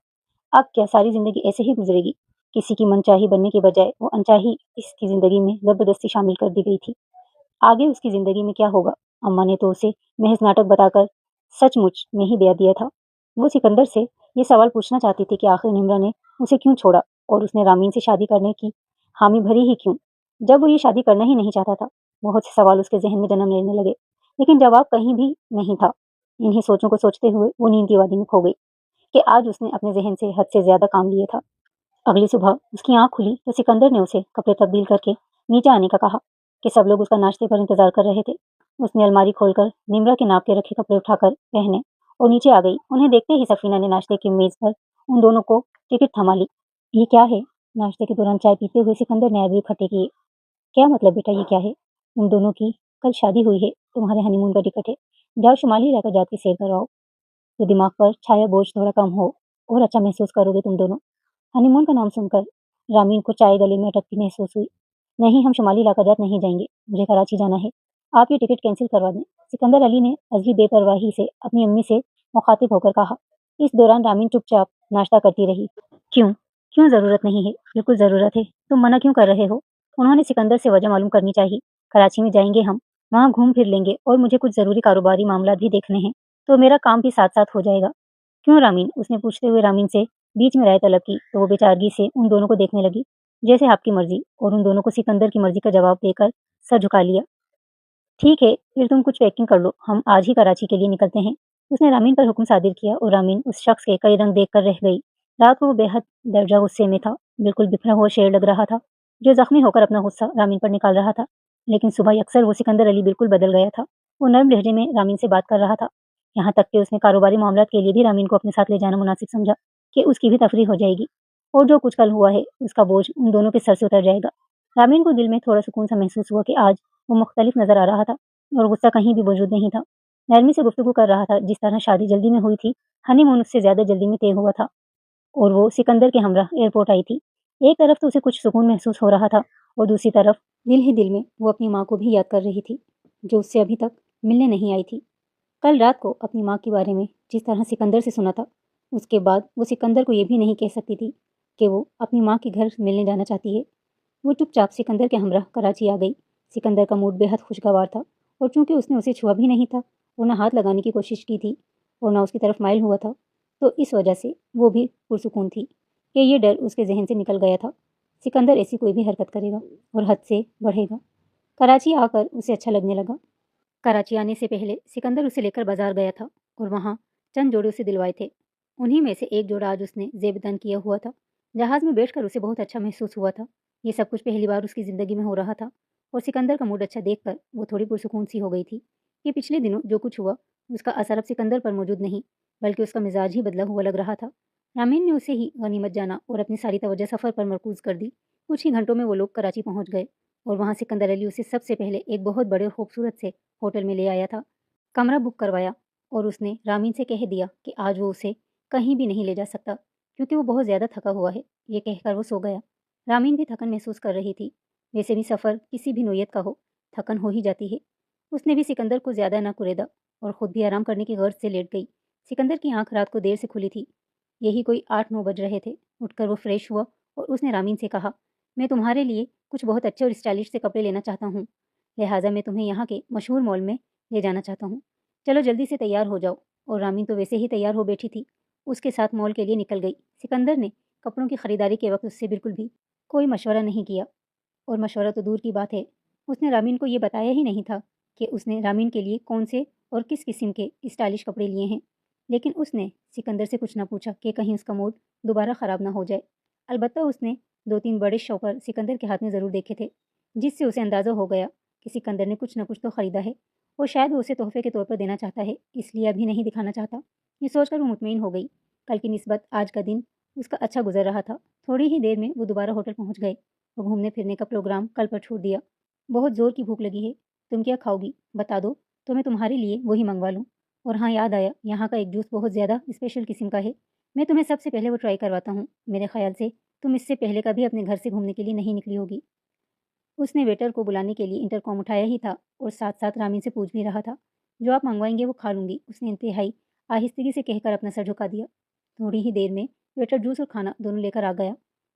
अब क्या सारी जिंदगी ऐसे ही गुजरेगी? किसी की मनचाही बनने के बजाय वो अनचाही इसकी जिंदगी में जबरदस्ती शामिल कर दी गई थी। आगे उसकी जिंदगी में क्या होगा? अम्मा ने तो उसे महज नाटक बताकर सचमुच में ही ब्याह दिया था। वो सिकंदर से ये सवाल पूछना चाहती थी कि आखिर निम्रा ने उसे क्यों छोड़ा और उसने रामीन से शादी करने की हामी भरी ही क्यों, जब वो ये शादी करना ही नहीं चाहता था। बहुत से सवाल उसके जहन में जन्म लेने लगे, लेकिन जवाब कहीं भी नहीं था। इन्हीं सोचों को सोचते हुए वो नींद की वादी में खो गई कि आज उसने अपने जहन से हद से ज्यादा काम लिए था। अगली सुबह उसकी आंख खुली तो सिकंदर ने उसे कपड़े तब्दील करके नीचे आने का कहा कि सब लोग उसका नाश्ते पर इंतजार कर रहे थे। उसने अलमारी खोलकर निम्रा के नाप के रखे कपड़े उठाकर पहने और नीचे आ गई। उन्हें देखते ही सफीना ने नाश्ते की मेज पर उन दोनों को टिकट थमा ली। ये क्या है? नाश्ते के दौरान चाय पीते हुए सिकंदर ने आगे खट्टे किए। क्या मतलब बेटा, ये क्या है? तुम दोनों की कल शादी हुई है, तुम्हारे हनीमून का टिकट है। जाओ शुमाली इलाका जाके सैर कराओ, तो दिमाग पर छाया बोझ थोड़ा कम हो और अच्छा महसूस करोगे तुम दोनों। हनीमून का नाम सुनकर रामीन को चाय गले में अटकती महसूस हुई। नहीं, हम शुमाली इलाकाजात नहीं जाएंगे, मुझे कराची जाना है। आप ये टिकट कैंसिल करवा दें। सिकंदर अली ने अजली बेपरवाही से अपनी अम्मी से मुखातिब होकर कहा। इस दौरान रामीन चुपचाप नाश्ता करती रही। क्यों? क्यों जरूरत नहीं है? बिल्कुल जरूरत है। तुम मना क्यों कर रहे हो? उन्होंने सिकंदर से वजह मालूम करनी चाहिए। कराची में जाएंगे हम, वहाँ घूम फिर लेंगे और मुझे कुछ जरूरी कारोबारी मामला भी देखने हैं, तो मेरा काम भी साथ साथ हो जाएगा। क्यों रामीन? उसने पूछते हुए रामीन से बीच में राय तलब की तो वो बेचारगी से उन दोनों को देखने लगी। जैसे आपकी मर्जी, और उन दोनों को सिकंदर की मर्जी का जवाब देकर सर झुका लिया। ठीक है, फिर तुम कुछ पैकिंग कर लो, हम आज ही कराची के लिए निकलते हैं। उसने रामीन पर हुक्म सादिर किया और रामीन उस शख्स के कई रंग देखकर रह गई। रात को वो बेहद दर्जा गुस्से में था, बिल्कुल बिखरा हुआ शेर लग रहा था जो जख्मी होकर अपना गुस्सा रामीन पर निकाल रहा था। लेकिन सुबह अक्सर वो सिकंदर अली बिल्कुल बदल गया था। वो नर्म लहजे में रामीन से बात कर रहा था, यहाँ तक कि उसने कारोबारी मामलात के लिए भी रामीन को अपने साथ ले जाना मुनासिब समझा कि उसकी भी तफरीह हो जाएगी और जो कुछ कल हुआ है उसका बोझ उन दोनों के सर से उतर जाएगा। रामीन को दिल में थोड़ा सुकून सा महसूस हुआ कि आज वो मुख्तलिफ नजर आ रहा था और गुस्सा कहीं भी मौजूद नहीं था। नरमी से गुफ्तगू कर रहा था। जिस तरह शादी जल्दी में हुई थी, हनीमून उससे ज्यादा जल्दी में तय हुआ था और वो सिकंदर के हमरा एयरपोर्ट आई थी। एक तरफ तो उसे कुछ सुकून महसूस हो रहा था और दूसरी तरफ दिल ही दिल में वो अपनी माँ को भी याद कर रही थी, जो उससे अभी तक मिलने नहीं आई थी। कल रात को अपनी माँ के बारे में जिस तरह सिकंदर से सुना था, उसके बाद वो सिकंदर को ये भी नहीं कह सकती थी कि वो अपनी माँ के घर मिलने जाना चाहती है। वो चुपचाप सिकंदर के हमरा कराची आ गई। सिकंदर का मूड बेहद खुशगवार था और चूंकि उसने उसे छुआ भी नहीं था اور نہ ہاتھ لگانے کی کوشش کی تھی اور نہ اس کی طرف مائل ہوا تھا، تو اس وجہ سے وہ بھی پرسکون تھی کہ یہ ڈر اس کے ذہن سے نکل گیا تھا۔ سکندر ایسی کوئی بھی حرکت کرے گا اور حد سے بڑھے گا۔ کراچی آ کر اسے اچھا لگنے لگا۔ کراچی آنے سے پہلے سکندر اسے لے کر بازار گیا تھا اور وہاں چند جوڑے اسے دلوائے تھے۔ انہی میں سے ایک جوڑا آج اس نے زیب دن کیا ہوا تھا۔ جہاز میں بیٹھ کر اسے بہت اچھا محسوس ہوا تھا۔ یہ سب کچھ پہلی بار اس کی زندگی میں ہو رہا تھا اور سکندر کا موڈ اچھا دیکھ کر وہ تھوڑی پرسکون سی ہو گئی تھی کہ پچھلے دنوں جو کچھ ہوا اس کا اثر اب سکندر پر موجود نہیں، بلکہ اس کا مزاج ہی بدلا ہوا لگ رہا تھا۔ رامین نے اسے ہی غنیمت جانا اور اپنی ساری توجہ سفر پر مرکوز کر دی۔ کچھ ہی گھنٹوں میں وہ لوگ کراچی پہنچ گئے اور وہاں سکندر علی اسے سب سے پہلے ایک بہت بڑے اور خوبصورت سے ہوٹل میں لے آیا تھا۔ کمرہ بک کروایا اور اس نے رامین سے کہہ دیا کہ آج وہ اسے کہیں بھی نہیں لے جا سکتا کیونکہ وہ بہت زیادہ تھکا ہوا ہے۔ یہ کہہ کر وہ سو گیا۔ رامین بھی تھکن محسوس کر رہی تھی۔ ویسے بھی سفر کسی بھی نوعیت کا ہو، تھکن ہو ہی جاتی ہے۔ اس نے بھی سکندر کو زیادہ نہ کریدا اور خود بھی آرام کرنے کی غرض سے لیٹ گئی۔ سکندر کی آنکھ رات کو دیر سے کھلی تھی، یہی کوئی 8-9 بج رہے تھے۔ اٹھ کر وہ فریش ہوا اور اس نے رامین سے کہا، میں تمہارے لیے کچھ بہت اچھے اور اسٹائلش سے کپڑے لینا چاہتا ہوں، لہٰذا میں تمہیں یہاں کے مشہور مال میں لے جانا چاہتا ہوں۔ چلو جلدی سے تیار ہو جاؤ۔ اور رامین تو ویسے ہی تیار ہو بیٹھی تھی، اس کے ساتھ مال کے لیے نکل گئی۔ سکندر نے کپڑوں کی خریداری کے وقت اس سے بالکل بھی کوئی مشورہ نہیں کیا، اور مشورہ تو دور کی بات ہے، اس نے رامین کو یہ بتایا ہی نہیں تھا کہ اس نے رامین کے لیے کون سے اور کس قسم کے اسٹائلش کپڑے لیے ہیں۔ لیکن اس نے سکندر سے کچھ نہ پوچھا کہ کہیں اس کا موڈ دوبارہ خراب نہ ہو جائے۔ البتہ اس نے 2-3 بڑے شوکر سکندر کے ہاتھ میں ضرور دیکھے تھے، جس سے اسے اندازہ ہو گیا کہ سکندر نے کچھ نہ کچھ تو خریدا ہے اور شاید وہ اسے تحفے کے طور پر دینا چاہتا ہے، اس لیے ابھی نہیں دکھانا چاہتا۔ یہ سوچ کر وہ مطمئن ہو گئی۔ کل کی نسبت آج کا دن اس کا اچھا گزر رہا تھا۔ تھوڑی ہی دیر میں وہ دوبارہ ہوٹل پہنچ گئے اور گھومنے پھرنے کا پروگرام کل پر چھوڑ دیا۔ بہت زور کی بھوک لگی ہے، تم کیا کھاؤ گی بتا دو تو میں تمہارے لیے وہی منگوا لوں۔ اور ہاں یاد آیا، یہاں کا ایک جوس بہت زیادہ اسپیشل قسم کا ہے، میں تمہیں سب سے پہلے وہ ٹرائی کرواتا ہوں۔ میرے خیال سے تم اس سے پہلے کبھی اپنے گھر سے گھومنے کے لیے نہیں نکلی ہوگی۔ اس نے ویٹر کو بلانے کے لیے انٹرکام اٹھایا ہی تھا اور ساتھ ساتھ رامین سے پوچھ بھی رہا تھا، جو آپ منگوائیں گے وہ کھا لوں گی، اس نے انتہائی آہستگی سے کہہ کر اپنا سر جھکا دیا۔ تھوڑی ہی دیر میں ویٹر جوس اور کھانا دونوں لے کر آ گیا۔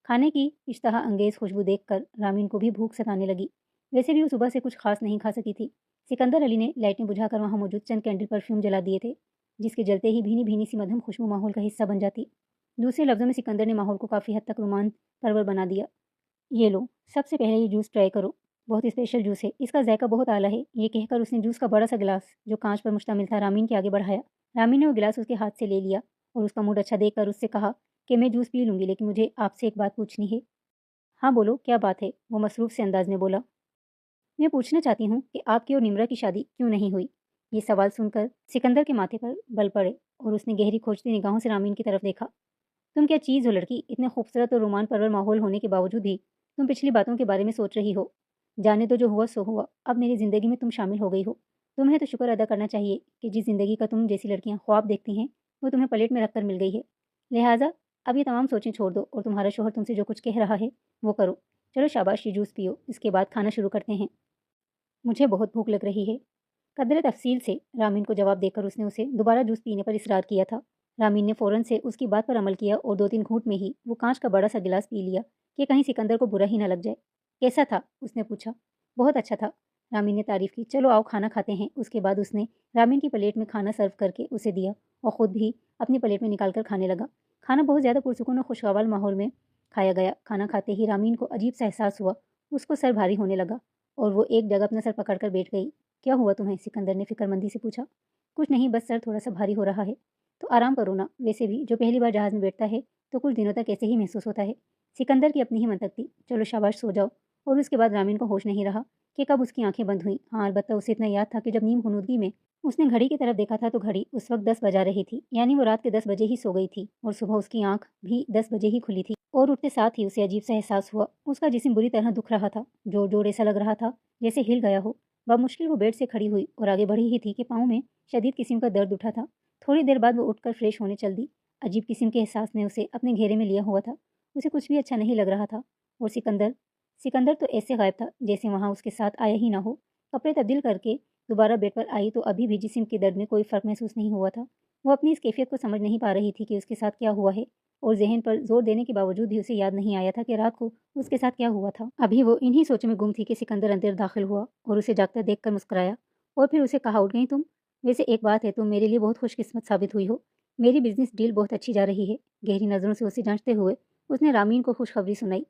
کھانے کی اشتہا انگیز خوشبو دیکھ کر رامین کو بھی بھوک ستانے لگی۔ ویسے بھی وہ صبح سے کچھ خاص نہیں کھا سکی تھی۔ سکندر علی نے لائٹیں بجھا کر وہاں موجود چند کینڈل پرفیوم جلا دیے تھے، جس کے جلتے ہی بھینی بھینی سی مدھم خوشبو ماحول کا حصہ بن جاتی۔ دوسرے لفظوں میں سکندر نے ماحول کو کافی حد تک رومان پرور بنا دیا۔ یہ لو، سب سے پہلے یہ جوس ٹرائی کرو، بہت اسپیشل جوس ہے، اس کا ذائقہ بہت اعلیٰ ہے۔ یہ کہہ کر اس نے جوس کا بڑا سا گلاس جو کانچ پر مشتمل تھا رامین کے آگے بڑھایا۔ رامین نے وہ گلاس اس کے ہاتھ سے لے لیا اور اس کا موڈ اچھا دیکھ کر اس سے کہا کہ میں جوس پی لوں گی، لیکن مجھے آپ سے ایک بات پوچھنی ہے۔ ہاں بولو، کیا بات ہے؟ وہ مصروف سے انداز میں بولا۔ میں پوچھنا چاہتی ہوں کہ آپ کی اور نمرا کی شادی کیوں نہیں ہوئی؟ یہ سوال سن کر سکندر کے ماتھے پر بل پڑے اور اس نے گہری کھوجتی نگاہوں سے رامین کی طرف دیکھا۔ تم کیا چیز ہو لڑکی، اتنے خوبصورت اور رومان پرور ماحول ہونے کے باوجود بھی تم پچھلی باتوں کے بارے میں سوچ رہی ہو؟ جانے تو جو ہوا سو ہوا، اب میری زندگی میں تم شامل ہو گئی ہو۔ تمہیں تو شکر ادا کرنا چاہیے کہ جس زندگی کا تم جیسی لڑکیاں خواب دیکھتی ہیں وہ تمہیں پلیٹ میں رکھ کر مل گئی ہے۔ لہٰذا اب یہ تمام سوچیں چھوڑ دو اور تمہارا شوہر تم سے جو کچھ کہہ رہا ہے وہ کرو۔ چلو شاباش، یہ جوس پیو، اس کے بعد کھانا شروع کرتے ہیں، مجھے بہت بھوک لگ رہی ہے۔ قدر تفصیل سے رامین کو جواب دے کر اس نے اسے دوبارہ جوس پینے پر اصرار کیا تھا۔ رامین نے فوراً سے اس کی بات پر عمل کیا اور 2-3 گھونٹ میں ہی وہ کانچ کا بڑا سا گلاس پی لیا کہ کہیں سکندر کو برا ہی نہ لگ جائے۔ کیسا تھا؟ اس نے پوچھا۔ بہت اچھا تھا، رامین نے تعریف کی۔ چلو آؤ کھانا کھاتے ہیں۔ اس کے بعد اس نے رامین کی پلیٹ میں کھانا سرو کر کے اسے دیا اور خود بھی اپنی پلیٹ میں نکال کر کھانے لگا۔ کھانا بہت زیادہ پرسکون اور خوشگوار ماحول میں کھایا گیا۔ کھانا کھاتے ہی رامین کو عجیب سا احساس ہوا، اس کو سر بھاری ہونے لگا اور وہ ایک جگہ اپنا سر پکڑ کر بیٹھ گئی۔ کیا ہوا تمہیں؟ سکندر نے فکر مندی سے پوچھا۔ کچھ نہیں، بس سر تھوڑا سا بھاری ہو رہا ہے۔ تو آرام کرو نا، ویسے بھی جو پہلی بار جہاز میں بیٹھتا ہے تو کچھ دنوں تک ایسے ہی محسوس ہوتا ہے۔ سکندر کی اپنی ہی منطق تھی۔ چلو شاباش، سو جاؤ۔ اور اس کے بعد رامین کو ہوش نہیں رہا کہ کب اس کی آنکھیں بند ہوئیں۔ ہاں البتہ اسے اتنا یاد تھا کہ جب نیم غنودگی میں اس نے گھڑی کی طرف دیکھا تھا تو گھڑی اس وقت 10 بجا رہی تھی، یعنی وہ رات کے 10 بجے ہی سو گئی تھی اور صبح اس کی آنکھ بھی 10 بجے ہی کھلی تھی۔ اور اٹھتے ساتھ ہی اسے عجیب سا احساس ہوا، اس کا جسم بری طرح دکھ رہا تھا، جوڑ جوڑ ایسا لگ رہا تھا جیسے ہل گیا ہو۔ بمشکل وہ بیڈ سے کھڑی ہوئی اور آگے بڑھی ہی تھی کہ پاؤں میں شدید قسم کا درد اٹھا تھا۔ تھوڑی دیر بعد وہ اٹھ کر فریش ہونے چل دی۔ عجیب قسم کے احساس نے اسے اپنے گھیرے میں لیا ہوا تھا، اسے کچھ بھی اچھا نہیں لگ رہا تھا۔ اور سکندر تو ایسے غائب تھا جیسے وہاں اس کے ساتھ آیا ہی نہ ہو۔ کپڑے تبدیل کر کے دوبارہ بیڈ پر آئی تو ابھی بھی جسم کے درد میں کوئی فرق محسوس نہیں ہوا تھا۔ وہ اپنی اس کیفیت کو سمجھ نہیں پا رہی تھی کہ اس کے ساتھ کیا ہوا ہے، اور ذہن پر زور دینے کے باوجود بھی اسے یاد نہیں آیا تھا کہ رات کو اس کے ساتھ کیا ہوا تھا۔ ابھی وہ انہی سوچوں میں گم تھی کہ سکندر اندر داخل ہوا اور اسے جاگتا دیکھ کر مسکرایا اور پھر اسے کہا، اٹھ گئی تم؟ वैसे एक बात है, तुम मेरे लिए बहुत खुश किस्मत साबित हुई हो। मेरी बिजनेस डील बहुत अच्छी जा रही है। गहरी नज़रों से उसे जांचते हुए उसने रामीन को खुशखबरी सुनाई।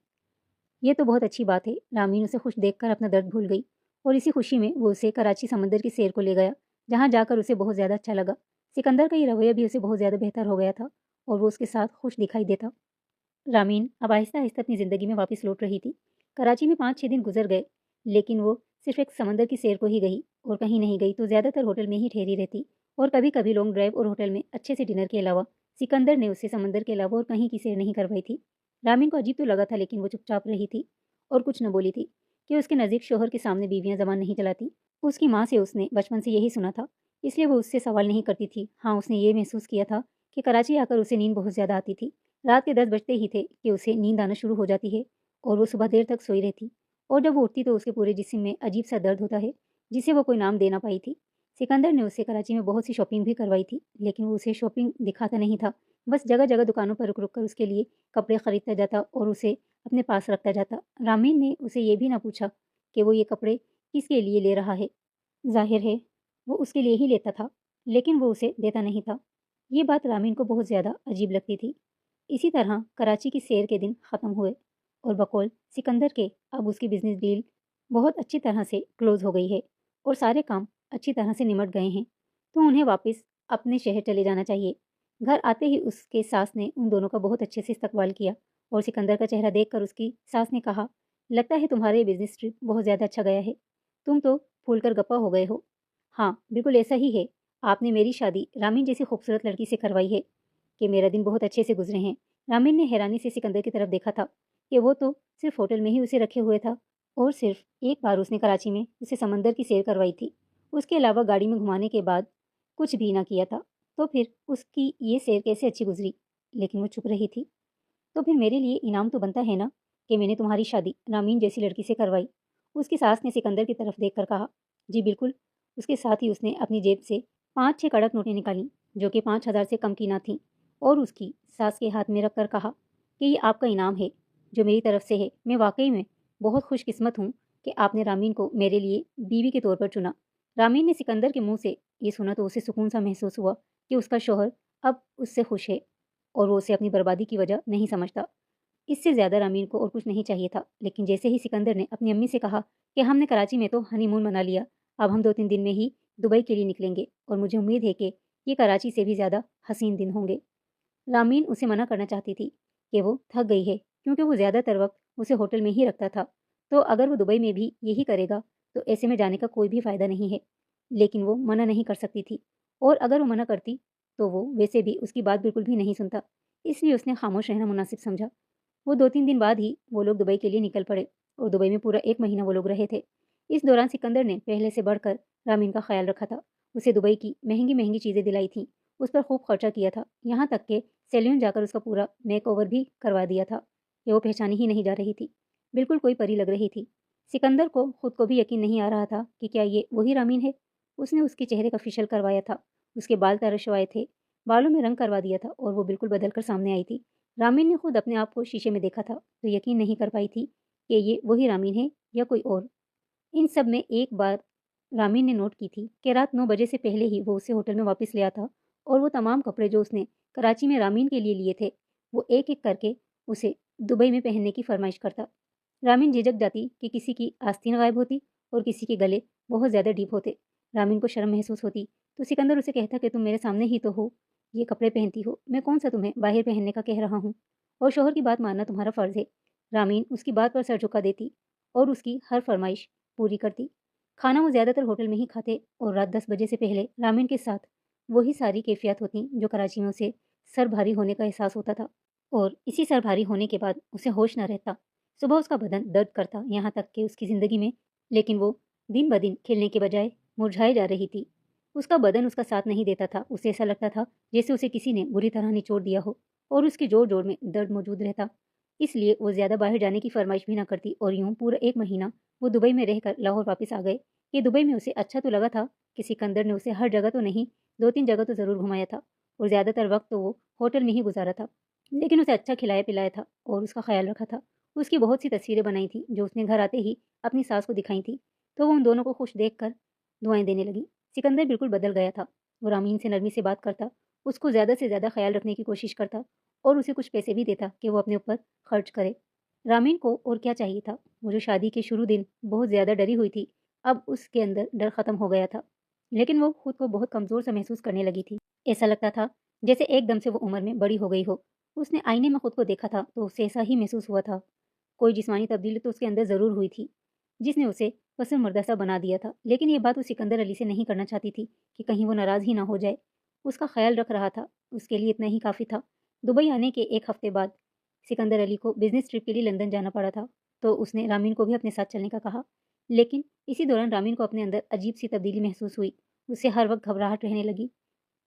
ये तो बहुत अच्छी बात है। रामीन उसे खुश देखकर अपना दर्द भूल गई और इसी खुशी में वो उसे कराची समंदर की सैर को ले गया, जहाँ जाकर उसे बहुत ज़्यादा अच्छा लगा। सिकंदर का ये रवैया भी उसे बहुत ज़्यादा बेहतर हो गया था और वो उसके साथ खुश दिखाई देता। रामीन अब आहिस्ता आहिस्ता अपनी ज़िंदगी में वापस लौट रही थी। कराची में 5-6 दिन गुजर गए, लेकिन वो सिर्फ एक समंदर की सैर को ही गई और कहीं नहीं गई तो ज़्यादातर होटल में ही ठहरी रहती। और कभी कभी लॉन्ग ड्राइव और होटल में अच्छे से डिनर के अलावा सिकंदर ने उसे समंदर के अलावा और कहीं की सैर नहीं करवाई थी। रामीन को अजीब तो लगा था, लेकिन वो चुपचाप रही थी और कुछ न बोली थी कि उसके नज़दीक शोहर के सामने बीवियां जबान नहीं चलाती। उसकी माँ से उसने बचपन से यही सुना था, इसलिए वो उससे सवाल नहीं करती थी। हाँ, उसने ये महसूस किया था कि कराची आकर उसे नींद बहुत ज़्यादा आती थी। रात के 10 बजते ही थे कि उसे नींद आना शुरू हो जाती है और वो सुबह देर तक सोई रहती। और जब वो उठती तो उसके पूरे जिस्म में अजीब सा दर्द होता है, जिसे वो कोई नाम दे ना पाई थी। सिकंदर ने उससे कराची में बहुत सी शॉपिंग भी करवाई थी, लेकिन वो उसे शॉपिंग दिखाता नहीं था। बस जगह जगह दुकानों पर रुक रुक कर उसके लिए कपड़े खरीदता जाता और उसे अपने पास रखता जाता। रामीन ने उसे ये भी ना पूछा कि वो ये कपड़े किसके लिए ले रहा है। जाहिर है वो उसके लिए ही लेता था, लेकिन वो उसे देता नहीं था। ये बात रामीन को बहुत ज़्यादा अजीब लगती थी। इसी तरह कराची की सैर के दिन ख़त्म हुए और बकौल सिकंदर के अब उसकी बिजनेस डील बहुत अच्छी तरह से क्लोज हो गई है और सारे काम अच्छी तरह से निमट गए हैं, तो उन्हें वापस अपने शहर चले जाना चाहिए। घर आते ही उसके सास ने उन दोनों का बहुत अच्छे से इस्तकबाल किया और सिकंदर का चेहरा देखकर उसकी सास ने कहा, लगता है तुम्हारे बिजनेस ट्रिप बहुत ज़्यादा अच्छा गया है। तुम तो फूल कर गप्पा हो गए हो। हाँ, बिल्कुल ऐसा ही है। आपने मेरी शादी रामीन जैसी खूबसूरत लड़की से करवाई है कि मेरा दिन बहुत अच्छे से गुजरे हैं। रामीन ने हैरानी से सिकंदर की तरफ देखा था कि वो तो सिर्फ होटल में ही उसे रखे हुए था और सिर्फ एक बार उसने कराची में उसे समंदर की सैर करवाई थी। उसके अलावा गाड़ी में घुमाने के बाद कुछ भी ना किया था। तो फिर उसकी ये सैर कैसे अच्छी गुजरी? लेकिन वो चुप रही थी। तो फिर मेरे लिए इनाम तो बनता है ना कि मैंने तुम्हारी शादी रामीन जैसी लड़की से करवाई। उसकी सास ने सिकंदर की तरफ देखकर कहा। जी बिल्कुल। उसके साथ ही उसने अपनी जेब से 5-6 कड़क नोटें निकाली, जो कि 5,000 से कम की ना थी, और उसकी सास के हाथ में रखकर कहा कि ये आपका इनाम है जो मेरी तरफ से है। मैं वाकई में बहुत खुशकिस्मत हूँ कि आपने रामीन को मेरे लिए बीवी के तौर पर चुना। रामीन ने सिकंदर के मुंह से ये सुना तो उसे सुकून सा महसूस हुआ कि उसका शौहर अब उससे खुश है और वो उसे अपनी बर्बादी की वजह नहीं समझता। इससे ज़्यादा रामीन को और कुछ नहीं चाहिए था। लेकिन जैसे ही सिकंदर ने अपनी अम्मी से कहा कि हमने कराची में तो हनीमून मना लिया, अब हम 2-3 दिन में ही दुबई के लिए निकलेंगे और मुझे उम्मीद है कि ये कराची से भी ज़्यादा हसीन दिन होंगे। रामीन उसे मना करना चाहती थी कि वो थक गई है, क्योंकि वो ज़्यादातर वक्त उसे होटल में ही रखता था। तो अगर वो दुबई में भी यही करेगा तो ऐसे में जाने का कोई भी फ़ायदा नहीं है। लेकिन वो मना नहीं कर सकती थी, और अगर वो मना करती तो वो वैसे भी उसकी बात बिल्कुल भी नहीं सुनता। इसलिए उसने खामोश रहना मुनासिब समझा। वो 2-3 दिन बाद ही वो लोग दुबई के लिए निकल पड़े और दुबई में पूरा 1 महीना वो लोग रहे थे। इस दौरान सिकंदर ने पहले से बढ़कर रामीन का ख्याल रखा था। उसे दुबई की महंगी-महंगी चीज़ें दिलाई थीं, उस पर खूब खर्चा किया था, यहाँ तक कि सैलून जाकर उसका पूरा मेकओवर भी करवा दिया था कि वो पहचानी ही नहीं जा रही थी। बिल्कुल कोई परी लग रही थी। सिकंदर को खुद को भी यकीन नहीं आ रहा था कि क्या ये वही रामीन है। उसने उसके चेहरे का फेशियल करवाया था, उसके बाल तरशवाए थे, बालों में रंग करवा दिया था और वो बिल्कुल बदल कर सामने आई थी। रामीन ने खुद अपने आप को शीशे में देखा था तो यकीन नहीं कर पाई थी कि ये वही रामीन है या कोई और। इन सब में एक बार रामीन ने नोट की थी कि रात 9 बजे से पहले ही वो उसे होटल में वापस ले आता और वो तमाम कपड़े जो उसने कराची में रामीन के लिए लिए थे, वो एक एक करके उसे दुबई में पहनने की फरमाइश करता। रामीन झिझक जाती कि किसी की आस्तीन गायब होती और किसी के गले बहुत ज़्यादा डीप होते। रामीन को शर्म महसूस होती तो सिकंदर उसे कहता कि तुम मेरे सामने ही तो हो, ये कपड़े पहनती हो, मैं कौन सा तुम्हें बाहर पहनने का कह रहा हूँ, और शोहर की बात मानना तुम्हारा फ़र्ज़ है। रामीन उसकी बात पर सर झुका देती और उसकी हर फरमाइश पूरी करती। खाना वो ज़्यादातर होटल में ही खाते और रात 10 बजे से पहले रामीन के साथ वही सारी कैफियत होती जो कराची में उसे सर भारी होने का एहसास होता था, और इसी सर भारी होने के बाद उसे होश न रहता। सुबह उसका बदन दर्द करता, यहाँ तक कि उसकी ज़िंदगी में, लेकिन वो दिन ब दिन खिलने के बजाय मुरझाई जा रही थी। उसका बदन उसका साथ नहीं देता था। उसे ऐसा लगता था जैसे उसे किसी ने बुरी तरह निचोड़ दिया हो और उसके जोड़-जोड़ में दर्द मौजूद रहता। इसलिए वो ज़्यादा बाहर जाने की फरमाइश भी ना करती और यूँ पूरा 1 महीना वो दुबई में रहकर लाहौर वापस आ गए। कि दुबई में उसे अच्छा तो लगा था कि सिकंदर ने उसे हर जगह तो नहीं, 2-3 जगह तो ज़रूर घुमाया था और ज़्यादातर वक्त तो वो होटल में ही गुजारा था। लेकिन उसे अच्छा खिलाया-पिलाया था और उसका ख्याल रखा था। उसकी बहुत सी तस्वीरें बनाई थी जो उसने घर आते ही अपनी सास को दिखाई थी, तो वो उन दोनों को खुश देखकर दुआएँ देने लगी। सिकंदर बिल्कुल बदल गया था। वो रामीन से नरमी से बात करता, उसको ज़्यादा से ज़्यादा ख्याल रखने की कोशिश करता और उसे कुछ पैसे भी देता कि वो अपने ऊपर खर्च करे। रामीन को और क्या चाहिए था? वो जो शादी के शुरू दिन बहुत ज़्यादा डरी हुई थी, अब उसके अंदर डर खत्म हो गया था। लेकिन वो खुद को बहुत कमज़ोर सा महसूस करने लगी थी। ऐसा लगता था जैसे एकदम से वो उम्र में बड़ी हो गई हो। उसने आईने में खुद को देखा था तो उसे ऐसा ही महसूस हुआ था। कोई जिस्मानी तब्दीली तो उसके अंदर ज़रूर हुई थी, जिसने उसे पसंद सा बना दिया था। लेकिन ये बात वो सिकंदर अली से नहीं करना चाहती थी कि कहीं वो नाराज़ ही ना हो जाए। उसका ख्याल रख रहा था, उसके लिए इतना ही काफ़ी था। दुबई आने के 1 हफ्ते बाद सिकंदर अली को बिज़नेस ट्रिप के लिए लंदन जाना पड़ा था, तो उसने रामीन को भी अपने साथ चलने का कहा। लेकिन इसी दौरान रामीन को अपने अंदर अजीब-सी तब्दीली महसूस हुई। उसे हर वक़्त घबराहट रहने लगी।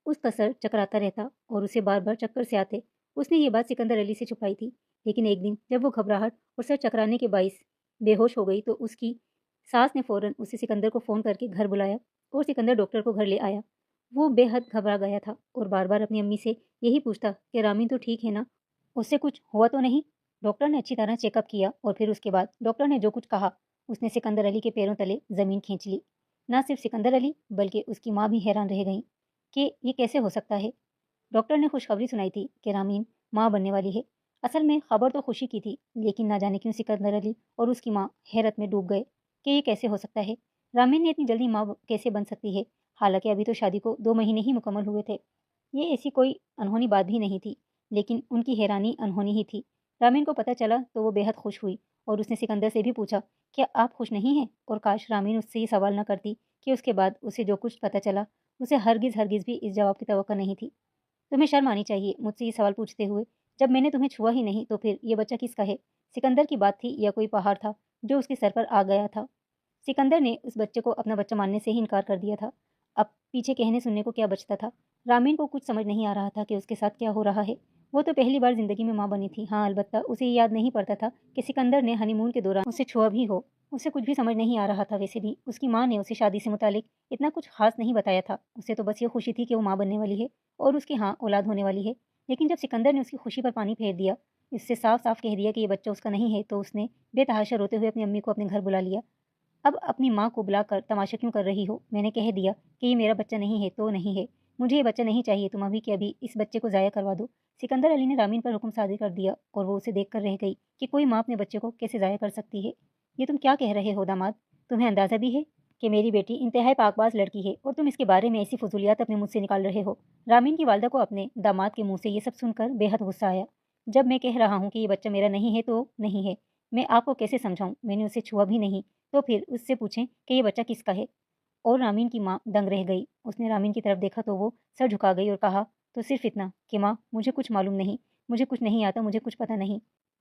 उसका सर चकराता रहता और उसे बार-बार चक्कर से आते। उसने ये बात सिकंदर अली से छुपाई थी, लेकिन एक दिन जब वो घबराहट और सर चकराने के बाइस बेहोश हो गई, तो उसकी सास ने फ़ौरन उसे सिकंदर को फ़ोन करके घर बुलाया और सिकंदर डॉक्टर को घर ले आया। वो बेहद घबरा गया था और बार-बार अपनी अम्मी से यही पूछता कि रामीन तो ठीक है ना? उससे कुछ हुआ तो नहीं? डॉक्टर ने अच्छी तरह चेकअप किया और फिर उसके बाद डॉक्टर ने जो कुछ कहा, उसने सिकंदर अली के पैरों तले ज़मीन खींच ली। ना सिर्फ सिकंदर अली, बल्कि उसकी माँ भी हैरान रह गईं कि ये कैसे हो सकता है। डॉक्टर ने खुशखबरी सुनाई थी कि रामीन माँ बनने वाली है। असल में खबर तो खुशी की थी, लेकिन ना जाने क्यों सिकंदर अली और उसकी माँ हैरत में डूब गए कि ये कैसे हो सकता है। रामीन ने इतनी जल्दी माँ कैसे बन सकती है? हालांकि अभी तो शादी को 2 महीने ही मुकम्मल हुए थे। ये ऐसी कोई अनहोनी बात भी नहीं थी, लेकिन उनकी हैरानी अनहोनी ही थी। रामीन को पता चला तो वो बेहद खुश हुई और उसने सिकंदर से भी पूछा, क्या आप खुश नहीं हैं? और काश रामीन उससे ये सवाल न करती कि उसके बाद उसे जो कुछ पता चला, उसे हरगिज़ हरगिज़ भी इस जवाब की तवक्को नहीं थी। तुम्हें शर्म आनी चाहिए मुझसे ये सवाल पूछते हुए। जब मैंने तुम्हें छुआ ही नहीं तो फिर ये बच्चा किसका है? सिकंदर की बात थी या कोई पहाड़ था जो उसके सर पर आ गया था? सिकंदर ने उस बच्चे को अपना बच्चा मानने से ही इनकार कर दिया था। अब पीछे कहने सुनने को क्या बचता था? रामीन को कुछ समझ नहीं आ रहा था कि उसके साथ क्या हो रहा है। वो तो पहली बार जिंदगी में माँ बनी थी। हाँ, अलबत्ता उसे ये याद नहीं पड़ता था कि सिकंदर ने हनीमून के दौरान उसे छुआ भी हो। उसे कुछ भी समझ नहीं आ रहा था। वैसे भी उसकी माँ ने उसे शादी से मुतालिक इतना कुछ खास नहीं बताया था। उसे तो बस ये खुशी थी कि वो माँ बनने वाली है और उसकी हाँ औलाद होने वाली है। लेकिन जब सिकंदर ने उसकी खुशी पर पानी फेर दिया, इससे साफ साफ कह दिया कि ये बच्चा उसका नहीं है, तो उसने बेतहाशा रोते हुए अपनी अम्मी को अपने घर बुला लिया। अब अपनी माँ को बुलाकर तमाशा क्यों कर रही हो? मैंने कह दिया कि ये मेरा बच्चा नहीं है तो नहीं है। मुझे ये बच्चा नहीं चाहिए। तुम अभी के अभी इस बच्चे को ज़ाया करवा दो। सिकंदर अली ने रामीन पर हुक्म सादिर कर दिया और वो उसे देखकर रह गई कि कोई माँ अपने बच्चे को कैसे ज़ाया कर सकती है। ये तुम क्या कह रहे हो दामाद? तुम्हें अंदाज़ा भी है कि मेरी बेटी इंतहाई पाकबाज लड़की है और तुम इसके बारे में ऐसी फजूलियात अपने मुँह से निकाल रहे हो? रामीन की वालदा को अपने दामाद के मुँह से ये सब सुनकर बेहद गुस्सा आया। जब मैं कह रहा हूँ कि ये बच्चा मेरा नहीं है तो नहीं है। मैं आपको कैसे समझाऊं? मैंने उसे छुआ भी नहीं। तो फिर उससे पूछें कि ये बच्चा किसका है। और रामीन की माँ दंग रह गई। उसने रामीन की तरफ देखा तो वो सर झुका गई और कहा, तो सिर्फ इतना कि माँ मुझे कुछ मालूम नहीं, मुझे कुछ नहीं आता, मुझे कुछ पता नहीं,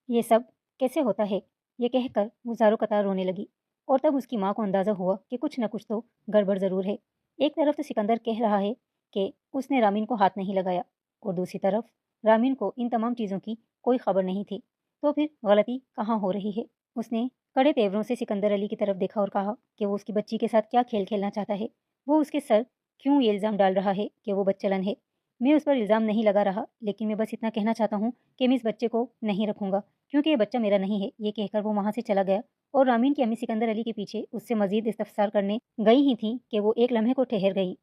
ये सब कैसे होता है। ये कहकर वो ज़ारो कतार रोने लगी और तब उसकी माँ को अंदाज़ा हुआ कि कुछ न कुछ तो गड़बड़ ज़रूर है। एक तरफ तो सिकंदर कह रहा है कि उसने रामीन को हाथ नहीं लगाया और दूसरी तरफ रामीन को इन तमाम चीज़ों की कोई खबर नहीं थी। तो फिर गलती कहाँ हो रही है? उसने कड़े तेवरों से सिकंदर अली की तरफ देखा और कहा कि वो उसकी बच्ची के साथ क्या खेल खेलना चाहता है। वो उसके सर क्यों ये इल्ज़ाम डाल रहा है कि वो बच्चलन है। मैं उस पर इल्ज़ाम नहीं लगा रहा, लेकिन मैं बस इतना कहना चाहता हूँ कि मैं इस बच्चे को नहीं रखूंगा, क्योंकि ये बच्चा मेरा नहीं है। ये कहकर वो वहाँ से चला गया और रामीन की अम्मी सिकंदर अली के पीछे उससे मजीद इस्तफसार करने गई ही थी कि वो एक लम्हे को ठहर गई।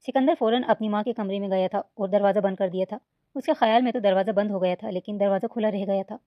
सिकंदर फौरन अपनी माँ के कमरे में गया था और दरवाज़ा बंद कर दिया था। उसके ख्याल में तो दरवाज़ा बंद हो गया था, लेकिन दरवाज़ा खुला रह गया था।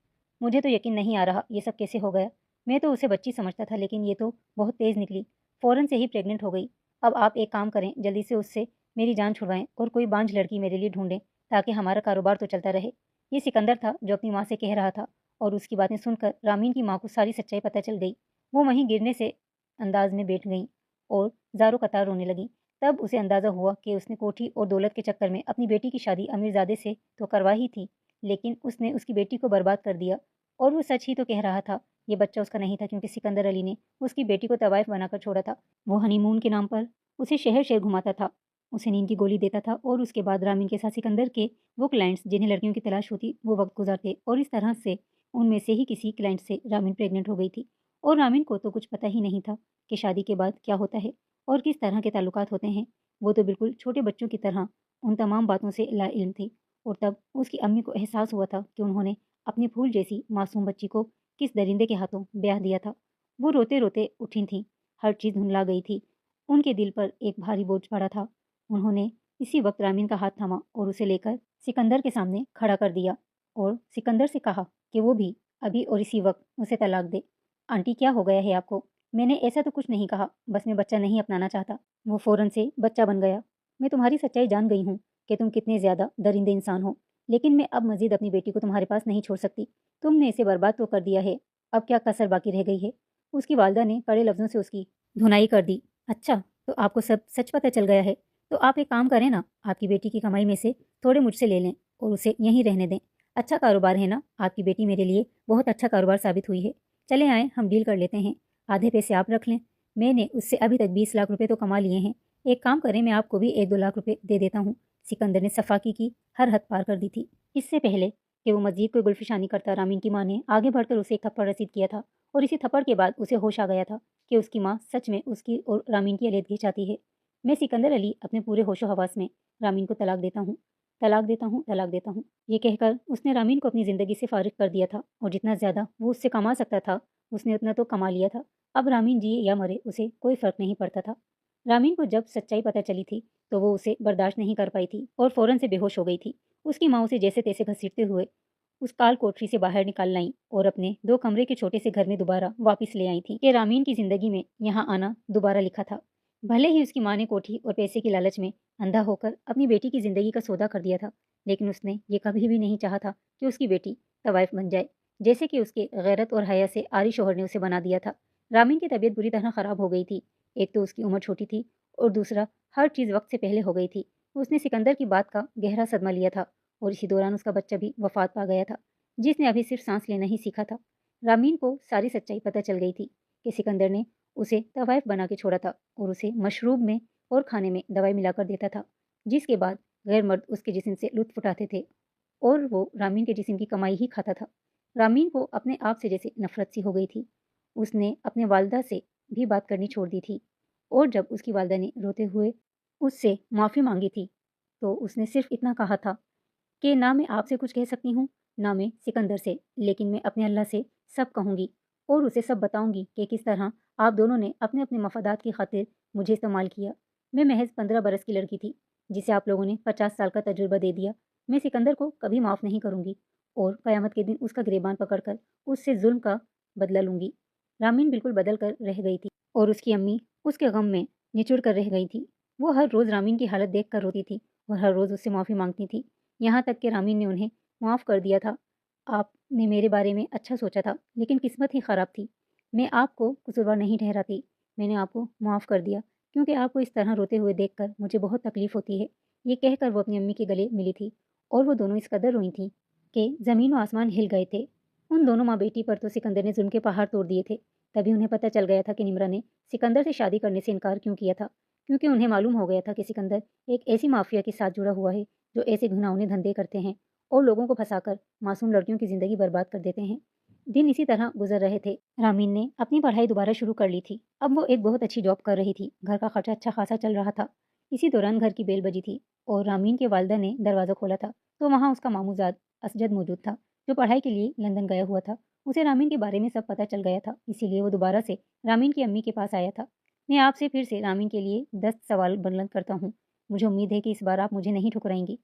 मुझे तो यकीन नहीं आ रहा ये सब कैसे हो गया। मैं तो उसे बच्ची समझता था, लेकिन ये तो बहुत तेज़ निकली। फ़ौरन से ही प्रेग्नेंट हो गई। अब आप एक काम करें, जल्दी से उससे मेरी जान छुड़वाएं और कोई बांझ लड़की मेरे लिए ढूंढें, ताकि हमारा कारोबार तो चलता रहे। ये सिकंदर था जो अपनी माँ से कह रहा था और उसकी बातें सुनकर रामीन की माँ को सारी सच्चाई पता चल गई। वो वहीं गिरने से अंदाज में बैठ गई और ज़ारो कतार रोने लगी। तब उसे अंदाज़ा हुआ कि उसने कोठी और दौलत के चक्कर में अपनी बेटी की शादी अमीरजादे से तो करवा ही थी, लेकिन उसने उसकी बेटी को बर्बाद कर दिया। और वो सच ही तो कह रहा था। ये बच्चा उसका नहीं था, क्योंकि सिकंदर अली ने उसकी बेटी को तवाइफ बनाकर छोड़ा था। वो हनीमून के नाम पर उसे शहर शहर घुमाता था, उसे नींद की गोली देता था और उसके बाद रामीन के साथ सिकंदर के वो क्लाइंट्स जिन्हें लड़कियों की तलाश होती वो वक्त गुजारते, और इस तरह से उनमें से ही किसी क्लाइंट से रामीन प्रेग्नेंट हो गई थी। और रामीन को तो कुछ पता ही नहीं था कि शादी के बाद क्या होता है और किस तरह के ताल्लुकात होते हैं। वो तो बिल्कुल छोटे बच्चों की तरह उन तमाम बातों से लाइल्म थी। और तब उसकी अम्मी को एहसास हुआ था कि उन्होंने अपनी फूल जैसी मासूम बच्ची को किस दरिंदे के हाथों ब्याह दिया था। वो रोते रोते उठी थी, हर चीज़ धुंधला गई थी ان کے دل پر ایک بھاری بوجھ پڑا تھا۔ انہوں نے اسی وقت رامین کا ہاتھ تھاما اور اسے لے کر سکندر کے سامنے کھڑا کر دیا اور سکندر سے کہا کہ وہ بھی ابھی اور اسی وقت اسے طلاق دے۔ آنٹی کیا ہو گیا ہے آپ کو؟ میں نے ایسا تو کچھ نہیں کہا، بس میں بچہ نہیں اپنانا چاہتا۔ وہ فوراً سے بچہ بن گیا۔ میں تمہاری سچائی جان گئی ہوں کہ تم کتنے زیادہ درندے انسان ہو، لیکن میں اب مزید اپنی بیٹی کو تمہارے پاس نہیں چھوڑ سکتی۔ تم نے اسے برباد تو کر دیا ہے، اب کیا کسر باقی رہ گئی ہے؟ اس کی والدہ نے کڑے لفظوں سے اس کی دھنائی کر دی۔ اچھا، تو آپ کو سب سچ پتہ چل گیا ہے، تو آپ ایک کام کریں نا، آپ کی بیٹی کی کمائی میں سے تھوڑے مجھ سے لے لیں اور اسے یہیں رہنے دیں۔ اچھا کاروبار ہے نا، آپ کی بیٹی میرے لیے بہت اچھا کاروبار ثابت ہوئی ہے۔ چلے آئیں ہم ڈیل کر لیتے ہیں، آدھے پیسے آپ رکھ لیں، میں نے اس سے ابھی تک 20 لاکھ روپے تو کما لیے ہیں، ایک کام کریں میں آپ کو بھی 1-2 لاکھ روپے دے دیتا ہوں۔ سکندر نے صفاقی کی ہر حد پار کر دی تھی۔ اس سے پہلے کہ وہ مزید کوئی گلفشانی کرتا، رامین کی ماں نے آگے بڑھ کر اسے ایک تھپڑ رسید کیا تھا اور اسی تھپڑ کے بعد اسے ہوش آ گیا تھا کہ اس کی ماں سچ میں اس کی اور رامین کی علیحدگی چاہتی ہے۔ میں سکندر علی اپنے پورے ہوش و حواس میں رامین کو طلاق دیتا ہوں، طلاق دیتا ہوں، طلاق دیتا ہوں، یہ کہہ کر اس نے رامین کو اپنی زندگی سے فارغ کر دیا تھا اور جتنا زیادہ وہ اس سے کما سکتا تھا اس نے اتنا تو کما لیا تھا۔ اب رامین جیے یا مرے اسے کوئی فرق نہیں پڑتا تھا۔ رامین کو جب سچائی پتہ چلی تھی تو وہ اسے برداشت نہیں کر پائی تھی اور فوراً سے بے ہوش ہو گئی تھی۔ اس کی ماں اسے جیسے تیسے گھسیٹتے ہوئے اس کال کوٹری سے باہر نکال لائیں اور اپنے 2 کمرے کے چھوٹے سے گھر میں دوبارہ واپس لے آئی تھی کہ رامین کی زندگی میں یہاں آنا دوبارہ لکھا تھا۔ بھلے ہی اس کی ماں نے کوٹھی اور پیسے کی لالچ میں اندھا ہو کر اپنی بیٹی کی زندگی کا سودا کر دیا تھا، لیکن اس نے یہ کبھی بھی نہیں چاہا تھا کہ اس کی بیٹی طوائف بن جائے، جیسے کہ اس کے غیرت اور حیا سے عاری شوہر نے اسے بنا دیا تھا۔ رامین کی طبیعت بری طرح خراب ہو گئی تھی، ایک تو اس کی عمر چھوٹی تھی اور دوسرا ہر چیز وقت سے پہلے ہو گئی تھی۔ اس نے سکندر کی بات کا گہرا صدمہ لیا تھا اور اسی دوران اس کا بچہ بھی وفات پا گیا تھا، جس نے ابھی صرف سانس لینا ہی سیکھا تھا۔ رامین کو ساری سچائی پتہ چل گئی تھی کہ سکندر نے اسے طوائف بنا کے چھوڑا تھا اور اسے مشروب میں اور کھانے میں دوائی ملا کر دیتا تھا، جس کے بعد غیر مرد اس کے جسم سے لطف اٹھاتے تھے اور وہ رامین کے جسم کی کمائی ہی کھاتا تھا۔ رامین کو اپنے آپ سے جیسے نفرت سی ہو گئی تھی۔ اس نے اپنے والدہ سے بھی بات کرنی چھوڑ دی تھی اور جب اس کی والدہ نے روتے ہوئے اس سے معافی مانگی تھی تو اس نے صرف اتنا کہا تھا کہ نہ میں آپ سے کچھ کہہ سکتی ہوں، نہ میں سکندر سے، لیکن میں اپنے اللہ سے سب کہوں گی اور اسے سب بتاؤں گی کہ کس طرح آپ دونوں نے اپنے اپنے مفادات کی خاطر مجھے استعمال کیا۔ میں محض 15 برس کی لڑکی تھی جسے آپ لوگوں نے 50 سال کا تجربہ دے دیا۔ میں سکندر کو کبھی معاف نہیں کروں گی اور قیامت کے دن اس کا گریبان پکڑ کر اس سے ظلم کا بدلہ لوں گی۔ رامین بالکل بدل کر رہ گئی تھی اور اس کی امی اس کے غم میں نچڑ کر رہ گئی تھی۔ وہ ہر روز رامین کی حالت دیکھ کر روتی تھی اور ہر روز اس سے معافی مانگتی تھی، یہاں تک کہ رامین نے انہیں معاف کر دیا تھا۔ آپ نے میرے بارے میں اچھا سوچا تھا، لیکن قسمت ہی خراب تھی۔ میں آپ کو قصوروار نہیں ٹھہراتی، میں نے آپ کو معاف کر دیا کیونکہ آپ کو اس طرح روتے ہوئے دیکھ کر مجھے بہت تکلیف ہوتی ہے۔ یہ کہہ کر وہ اپنی امی کے گلے ملی تھی اور وہ دونوں اس قدر روئی تھیں کہ زمین و آسمان ہل گئے تھے۔ ان دونوں ماں بیٹی پر تو سکندر نے ظلم کے پہاڑ توڑ دیے تھے۔ تبھی انہیں پتہ چل گیا تھا کہ نمرا نے سکندر سے شادی کرنے سے انکار کیوں کیا تھا، کیونکہ انہیں معلوم ہو گیا تھا کہ سکندر ایک ایسی مافیا کے ساتھ جڑا ہوا ہے جو ایسے گھناؤنے دھندے کرتے ہیں اور لوگوں کو پھنسا کر معصوم لڑکیوں کی زندگی برباد کر دیتے ہیں۔ دن اسی طرح گزر رہے تھے۔ رامین نے اپنی پڑھائی دوبارہ شروع کر لی تھی۔ اب وہ ایک بہت اچھی جاب کر رہی تھی، گھر کا خرچہ اچھا خاصا چل رہا تھا۔ اسی دوران گھر کی بیل بجی تھی اور رامین کے والدہ نے دروازہ کھولا تھا تو وہاں اس کا ماموزاد اسجد موجود تھا جو پڑھائی کے لیے لندن گیا ہوا تھا۔ اسے رامین کے بارے میں سب پتہ چل گیا تھا، اسی لیے وہ دوبارہ سے رامین کی امی کے پاس آیا تھا۔ میں آپ سے پھر سے رامین کے لیے 10 سوال بلند کرتا ہوں، مجھے امید ہے کہ اس بار آپ مجھے نہیں ٹھکرائیں گی۔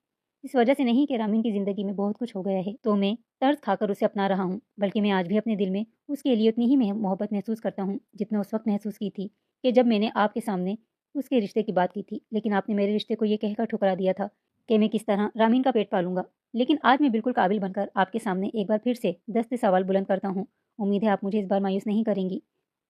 اس وجہ سے نہیں کہ رامین کی زندگی میں بہت کچھ ہو گیا ہے تو میں طرز کھا کر اسے اپنا رہا ہوں، بلکہ میں آج بھی اپنے دل میں اس کے لیے اتنی ہی محبت محسوس کرتا ہوں جتنا اس وقت محسوس کی تھی کہ جب میں نے آپ کے سامنے اس کے رشتے کی بات کی تھی، لیکن آپ نے میرے رشتے کو یہ کہہ کر ٹھکرا دیا تھا کہ میں کس طرح رامین کا پیٹ پالوں گا۔ لیکن آج میں بالکل قابل بن کر آپ کے سامنے ایک بار پھر سے 10 سوال بلند کرتا ہوں، امید ہے آپ مجھے اس بار مایوس نہیں کریں گی۔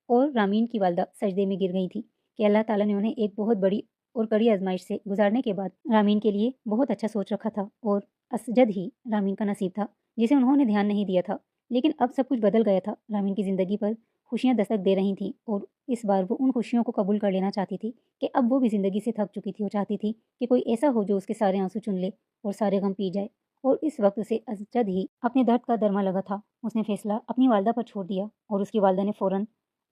اور رامین کی والدہ سجدے میں گر گئی تھی کہ اللہ تعالیٰ نے انہیں ایک بہت بڑی اور کڑی آزمائش سے گزارنے کے بعد رامین کے لیے بہت اچھا سوچ رکھا تھا اور اسجد ہی رامین کا نصیب تھا جسے انہوں نے دھیان نہیں دیا تھا۔ لیکن اب سب کچھ بدل گیا تھا، رامین کی زندگی پر خوشیاں دستک دے رہی تھیں اور اس بار وہ ان خوشیوں کو قبول کر لینا چاہتی تھی کہ اب وہ بھی زندگی سے تھک چکی تھی اور چاہتی تھی کہ کوئی ایسا ہو جو اس کے سارے آنسو چن لے اور سارے غم پی جائے۔ اور اس وقت اسے اسجد ہی اپنے درد کا درما لگا تھا۔ اس نے فیصلہ اپنی والدہ پر چھوڑ دیا اور اس کی والدہ نے فوراً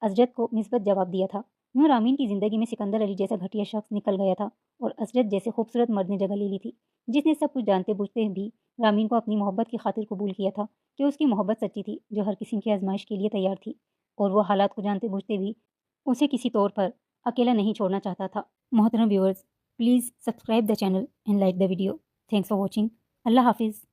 اسجد کو مثبت جواب دیا تھا۔ یوں رامین کی زندگی میں سکندر علی جیسا گھٹیا شخص نکل گیا تھا اور اسجد جیسے خوبصورت مرد نے جگہ لے لی تھی جس نے سب کچھ جانتے بوجھتے بھی رامین کو اپنی محبت کی خاطر قبول کیا تھا کہ اس کی محبت سچی تھی جو ہر قسم کی آزمائش کے لیے تیار تھی، اور وہ حالات کو جانتے بوجھتے بھی اسے کسی طور پر اکیلا نہیں چھوڑنا چاہتا تھا۔ محترم viewers, please subscribe the channel and like the video. Thanks for watching. اللہ حافظ۔